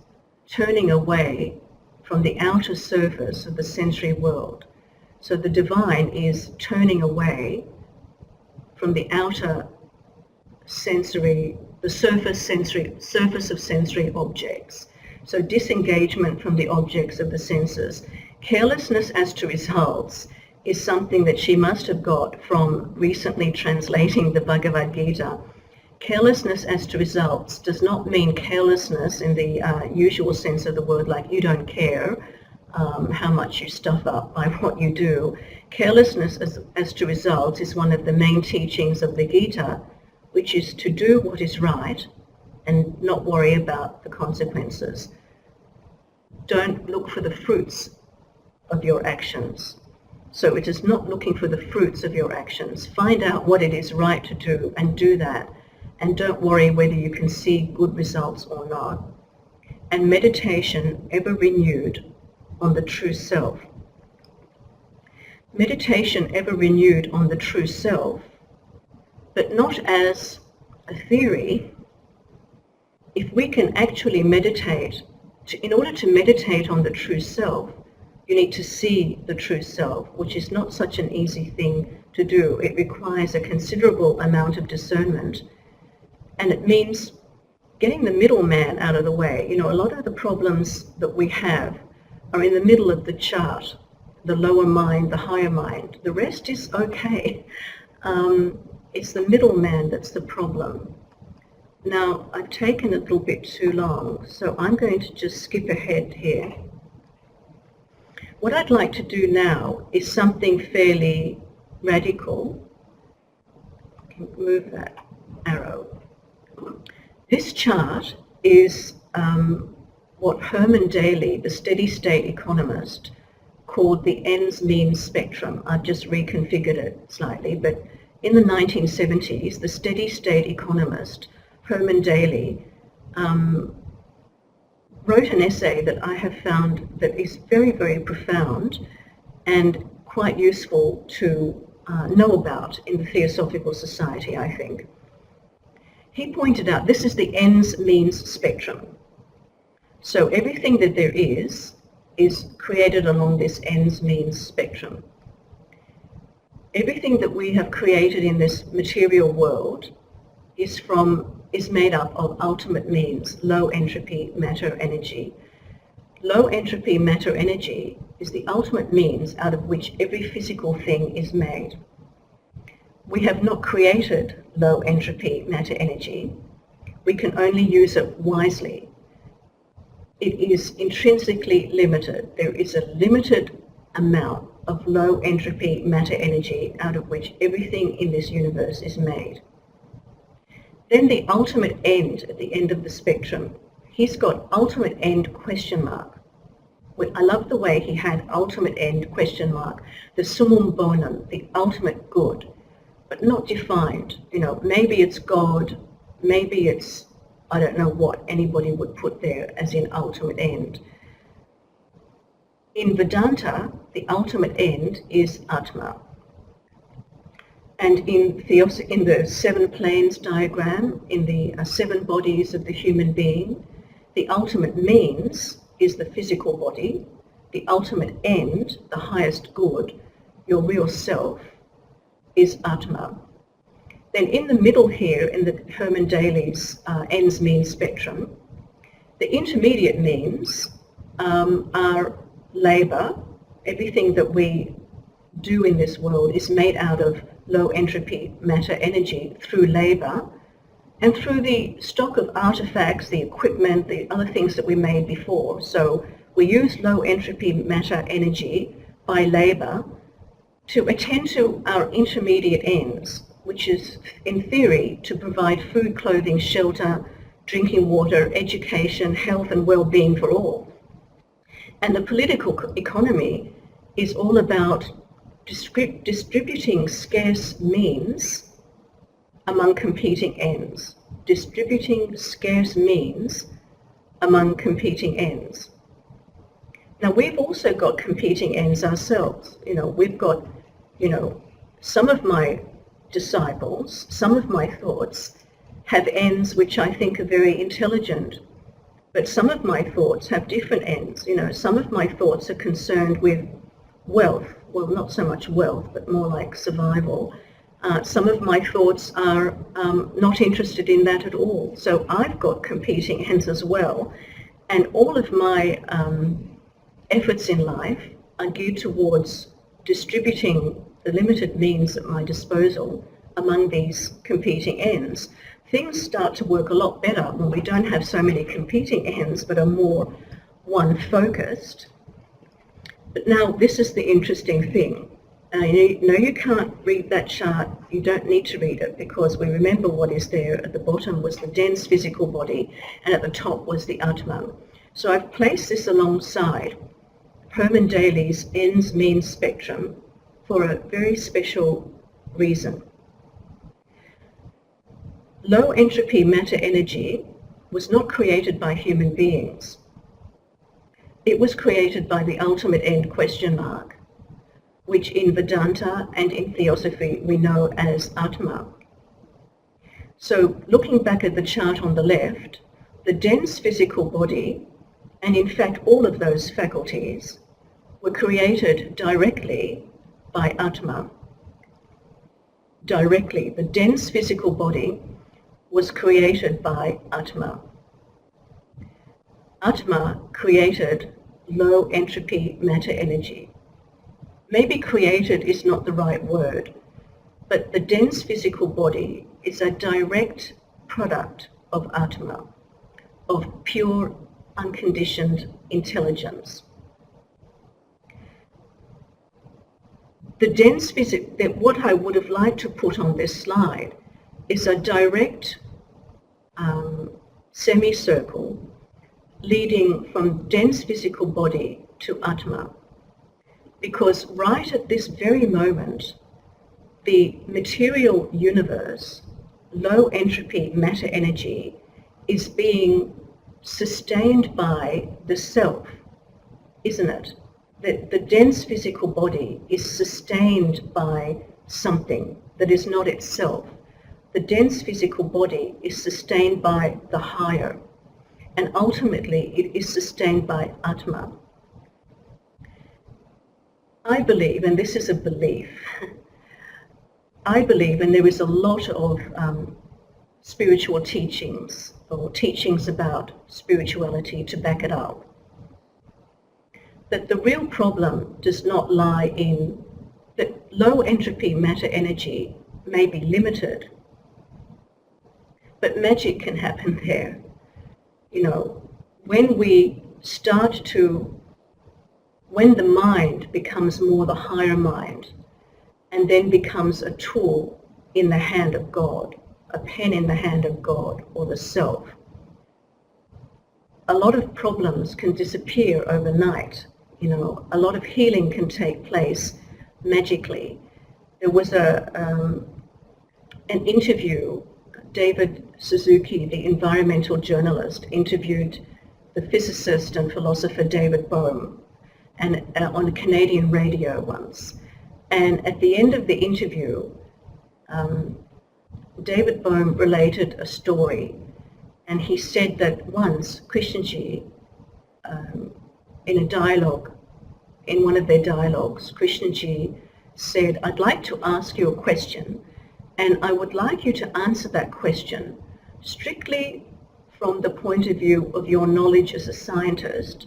turning away from the outer surface of the sensory world. So the divine is turning away from the outer sensory, the surface of sensory objects. So disengagement from the objects of the senses. Carelessness as to results is something that she must have got from recently translating the Bhagavad Gita. Carelessness as to results does not mean carelessness in the usual sense of the word, like you don't care how much you stuff up by what you do. Carelessness as to results is one of the main teachings of the Gita, which is to do what is right and not worry about the consequences. Don't look for the fruits of your actions. So it is not looking for the fruits of your actions. Find out what it is right to do and do that. And don't worry whether you can see good results or not. And meditation ever renewed on the true self. Meditation ever renewed on the true self, but not as a theory. If we can actually meditate, in order to meditate on the true self, you need to see the true self, which is not such an easy thing to do. It requires a considerable amount of discernment, and it means getting the middleman out of the way. You know, a lot of the problems that we have are in the middle of the chart, the lower mind, the higher mind. The rest is okay. It's the middleman that's the problem. Now, I've taken a little bit too long, so I'm going to just skip ahead here. What I'd like to do now is something fairly radical. I can move that arrow. This chart is what Herman Daly, the steady-state economist, called the ends-means spectrum. I've just reconfigured it slightly, but in the 1970s, the steady-state economist, Herman Daly, wrote an essay that I have found that is very, very profound and quite useful to know about in the Theosophical Society, I think. He pointed out this is the ends-means spectrum. So everything that there is created along this ends-means spectrum. Everything that we have created in this material world is made up of ultimate means, low entropy matter energy. Low entropy matter energy is the ultimate means out of which every physical thing is made. We have not created low entropy matter energy. We can only use it wisely. It is intrinsically limited. There is a limited amount of low entropy matter energy out of which everything in this universe is made. Then the ultimate end at the end of the spectrum, he's got ultimate end question mark. I love the way he had ultimate end question mark, the summum bonum, the ultimate good, but not defined. You know, maybe it's God, maybe it's, I don't know what anybody would put there as in ultimate end. In Vedanta, the ultimate end is Atma. And in the seven planes diagram, in the seven bodies of the human being, the ultimate means is the physical body. The ultimate end, the highest good, your real self, is Atma. Then in the middle here, in the Herman Daly's ends-means spectrum, the intermediate means are labor. Everything that we do in this world is made out of low entropy matter energy through labor and through the stock of artifacts, the equipment, the other things that we made before. So we use low entropy matter energy by labor to attend to our intermediate ends, which is in theory to provide food, clothing, shelter, drinking water, education, health and well-being for all. And the political economy is all about distributing scarce means among competing ends. Distributing scarce means among competing ends. Now we've also got competing ends ourselves. You know, we've got, you know, some of my disciples, some of my thoughts have ends which I think are very intelligent. But some of my thoughts have different ends. You know, some of my thoughts are concerned with wealth. Well, not so much wealth, but more like survival. Some of my thoughts are not interested in that at all. So I've got competing ends as well. And all of my efforts in life are geared towards distributing the limited means at my disposal among these competing ends. Things start to work a lot better when we don't have so many competing ends, but are more one-focused. But now this is the interesting thing. No, you can't read that chart. You don't need to read it, because we remember what is there. At the bottom was the dense physical body, and at the top was the Atman. So I've placed this alongside Herman Daly's ends-means spectrum for a very special reason. Low entropy matter energy was not created by human beings. It was created by the ultimate end question mark, which in Vedanta and in Theosophy we know as Atma. So looking back at the chart on the left, the dense physical body, and in fact all of those faculties, were created directly by Atma. Directly, the dense physical body was created by Atma. Atma created low entropy matter energy. Maybe created is not the right word, but the dense physical body is a direct product of Atma, of pure, unconditioned intelligence. The dense what I would have liked to put on this slide is a direct semicircle leading from dense physical body to Atma. Because right at this very moment, the material universe, low entropy matter energy, is being sustained by the self, isn't it? The dense physical body is sustained by something that is not itself. The dense physical body is sustained by the higher, and ultimately it is sustained by Atma. I believe, and this is a belief, I believe, and there is a lot of spiritual teachings or teachings about spirituality to back it up, that the real problem does not lie in that low entropy matter energy may be limited, but magic can happen there. You know, when the mind becomes more the higher mind and then becomes a tool in the hand of God, a pen in the hand of God or the self, a lot of problems can disappear overnight. You know, a lot of healing can take place magically. There was an interview, David Suzuki, the environmental journalist, interviewed the physicist and philosopher David Bohm and on a Canadian radio once. And at the end of the interview, David Bohm related a story, and he said that once Krishnji, in one of their dialogues, Krishnji said, "I'd like to ask you a question, and I would like you to answer that question strictly from the point of view of your knowledge as a scientist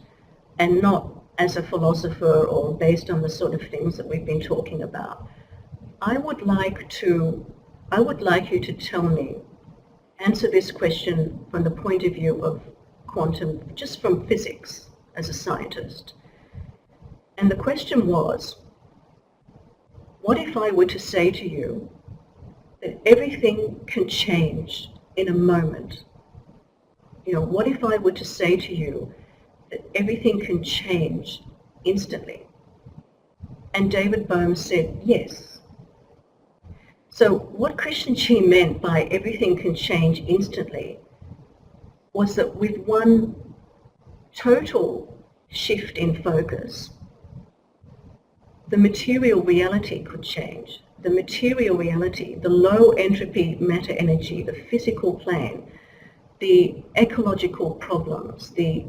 and not as a philosopher or based on the sort of things that we've been talking about. I would like you to tell me, answer this question from the point of view of quantum, just from physics as a scientist." And the question was, what if I were to say to you that everything can change in a moment? You know, what if I were to say to you that everything can change instantly? And David Bohm said, yes. So what Krishnji meant by everything can change instantly was that with one total shift in focus, the material reality could change. The material reality, the low entropy matter energy, the physical plane, the ecological problems, the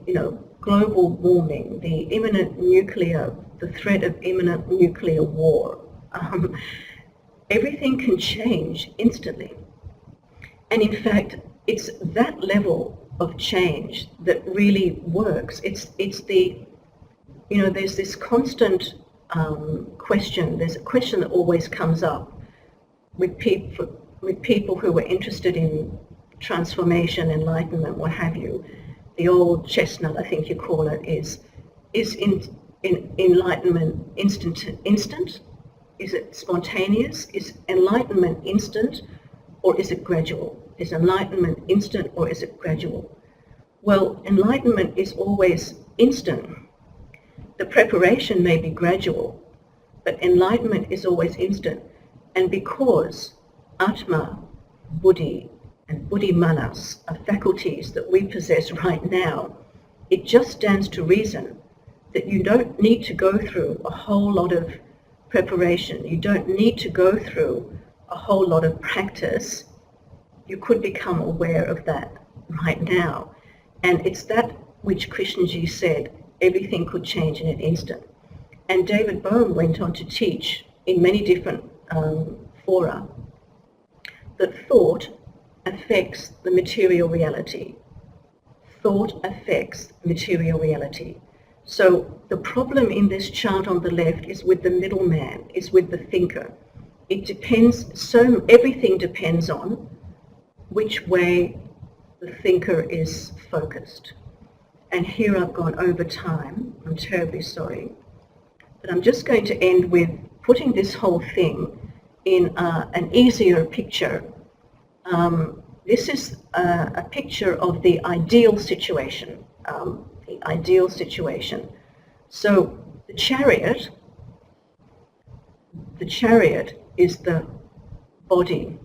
global warming, the threat of imminent nuclear war. Everything can change instantly. And in fact, it's that level of change that really works. It's the, there's this constant question. There's a question that always comes up with people who are interested in transformation, enlightenment, what have you. The old chestnut, I think you call it, is enlightenment instant? Is it spontaneous? Is enlightenment instant, or is it gradual? Is enlightenment instant, or is it gradual? Well, enlightenment is always instant. The preparation may be gradual, but enlightenment is always instant. And because Atma, Buddhi, and Buddhi Manas are faculties that we possess right now, it just stands to reason that you don't need to go through a whole lot of preparation. You don't need to go through a whole lot of practice. You could become aware of that right now. And it's that which Krishnaji said, everything could change in an instant. And David Bohm went on to teach in many different fora that thought affects the material reality. Thought affects material reality. So the problem in this chart on the left is with the middleman, is with the thinker. It depends, everything depends on which way the thinker is focused. And here I've gone over time. I'm terribly sorry. But I'm just going to end with putting this whole thing in an easier picture. This is a picture of the ideal situation. The ideal situation. So the chariot is the body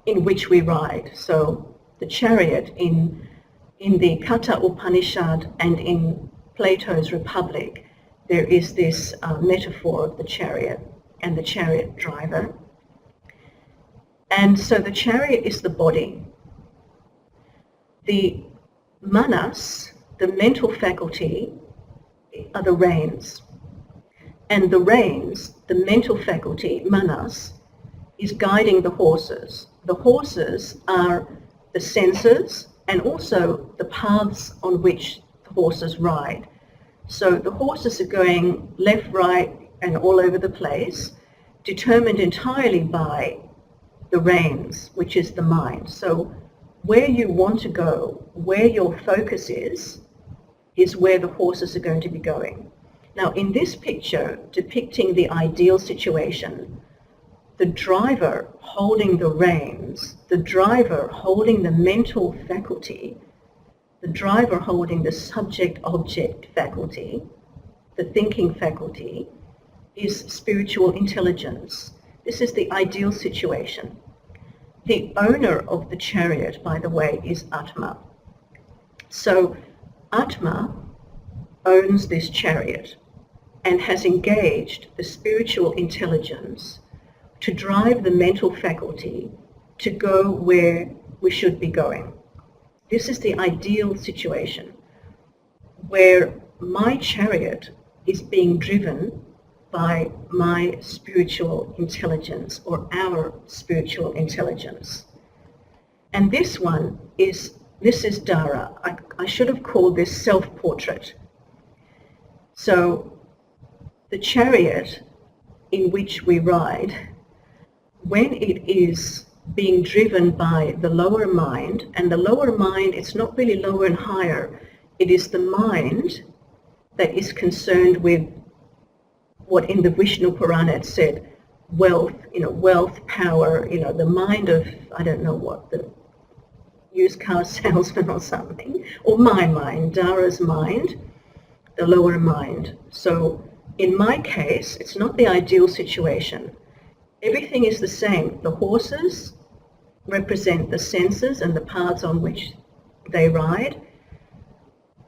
in which we ride. So the chariot in the Katha Upanishad and in Plato's Republic, there is this metaphor of the chariot and the chariot driver. And so the chariot is the body. The manas, the mental faculty, are the reins. And the reins, the mental faculty, manas, is guiding the horses. The horses are the senses and also the paths on which the horses ride. So the horses are going left, right, and all over the place, determined entirely by the reins, which is the mind. So where you want to go, where your focus is where the horses are going to be going. Now, in this picture depicting the ideal situation, the driver holding the reins, the driver holding the mental faculty, the driver holding the subject-object faculty, the thinking faculty, is spiritual intelligence. This is the ideal situation. The owner of the chariot, by the way, is Atma. So Atma owns this chariot and has engaged the spiritual intelligence to drive the mental faculty to go where we should be going. This is the ideal situation where my chariot is being driven by my spiritual intelligence or our spiritual intelligence. And this is Dara. I should have called this self-portrait. So the chariot in which we ride, when it is being driven by the lower mind, and the lower mind, it's not really lower and higher, it is the mind that is concerned with what in the Vishnu Purana it said, wealth, wealth, power, the mind of, I don't know what, the used car salesman or something, or my mind, Dara's mind, the lower mind. So in my case, it's not the ideal situation. Everything is the same. The horses represent the senses and the paths on which they ride.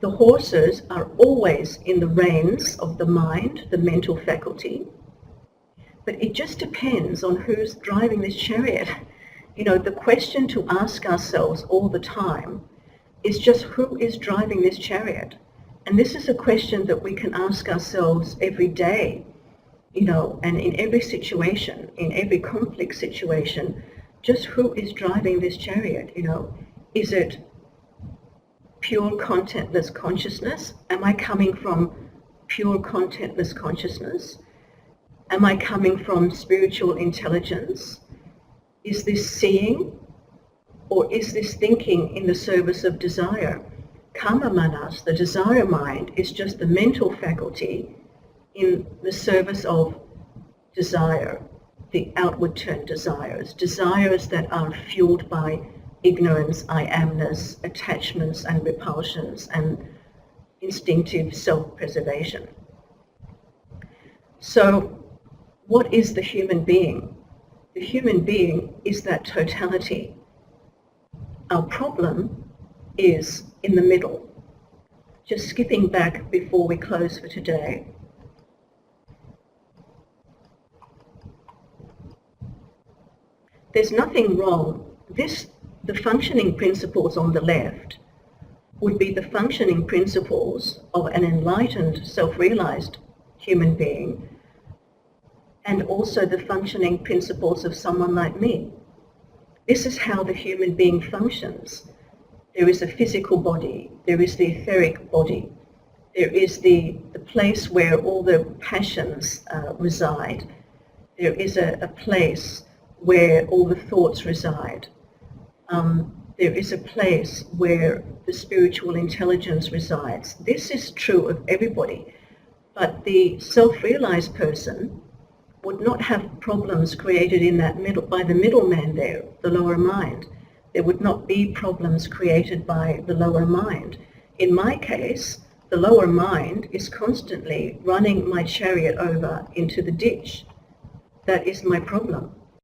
The horses are always in the reins of the mind, the mental faculty. But it just depends on who's driving this chariot. The question to ask ourselves all the time is just who is driving this chariot? And this is a question that we can ask ourselves every day, and in every situation, in every complex situation, just who is driving this chariot? Is it pure contentless consciousness? Am I coming from pure contentless consciousness? Am I coming from spiritual intelligence? Is this seeing, or is this thinking in the service of desire? Kama manas, the desire mind, is just the mental faculty in the service of desire, the outward turned desires, desires that are fueled by ignorance, I amness, attachments and repulsions, and instinctive self-preservation. So what is the human being? The human being is that totality. Our problem is in the middle. Just skipping back before we close for today. There's nothing wrong. The functioning principles on the left would be the functioning principles of an enlightened, self-realized human being, and also the functioning principles of someone like me. This is how the human being functions. There is a physical body, there is the etheric body, there is the place where all the passions reside, there is a place where all the thoughts reside, there is a place where the spiritual intelligence resides. This is true of everybody, but the self-realized person would not have problems created in that middle, by the middleman there, the lower mind. There would not be problems created by the lower mind. In my case, the lower mind is constantly running my chariot over into the ditch. That is my problem.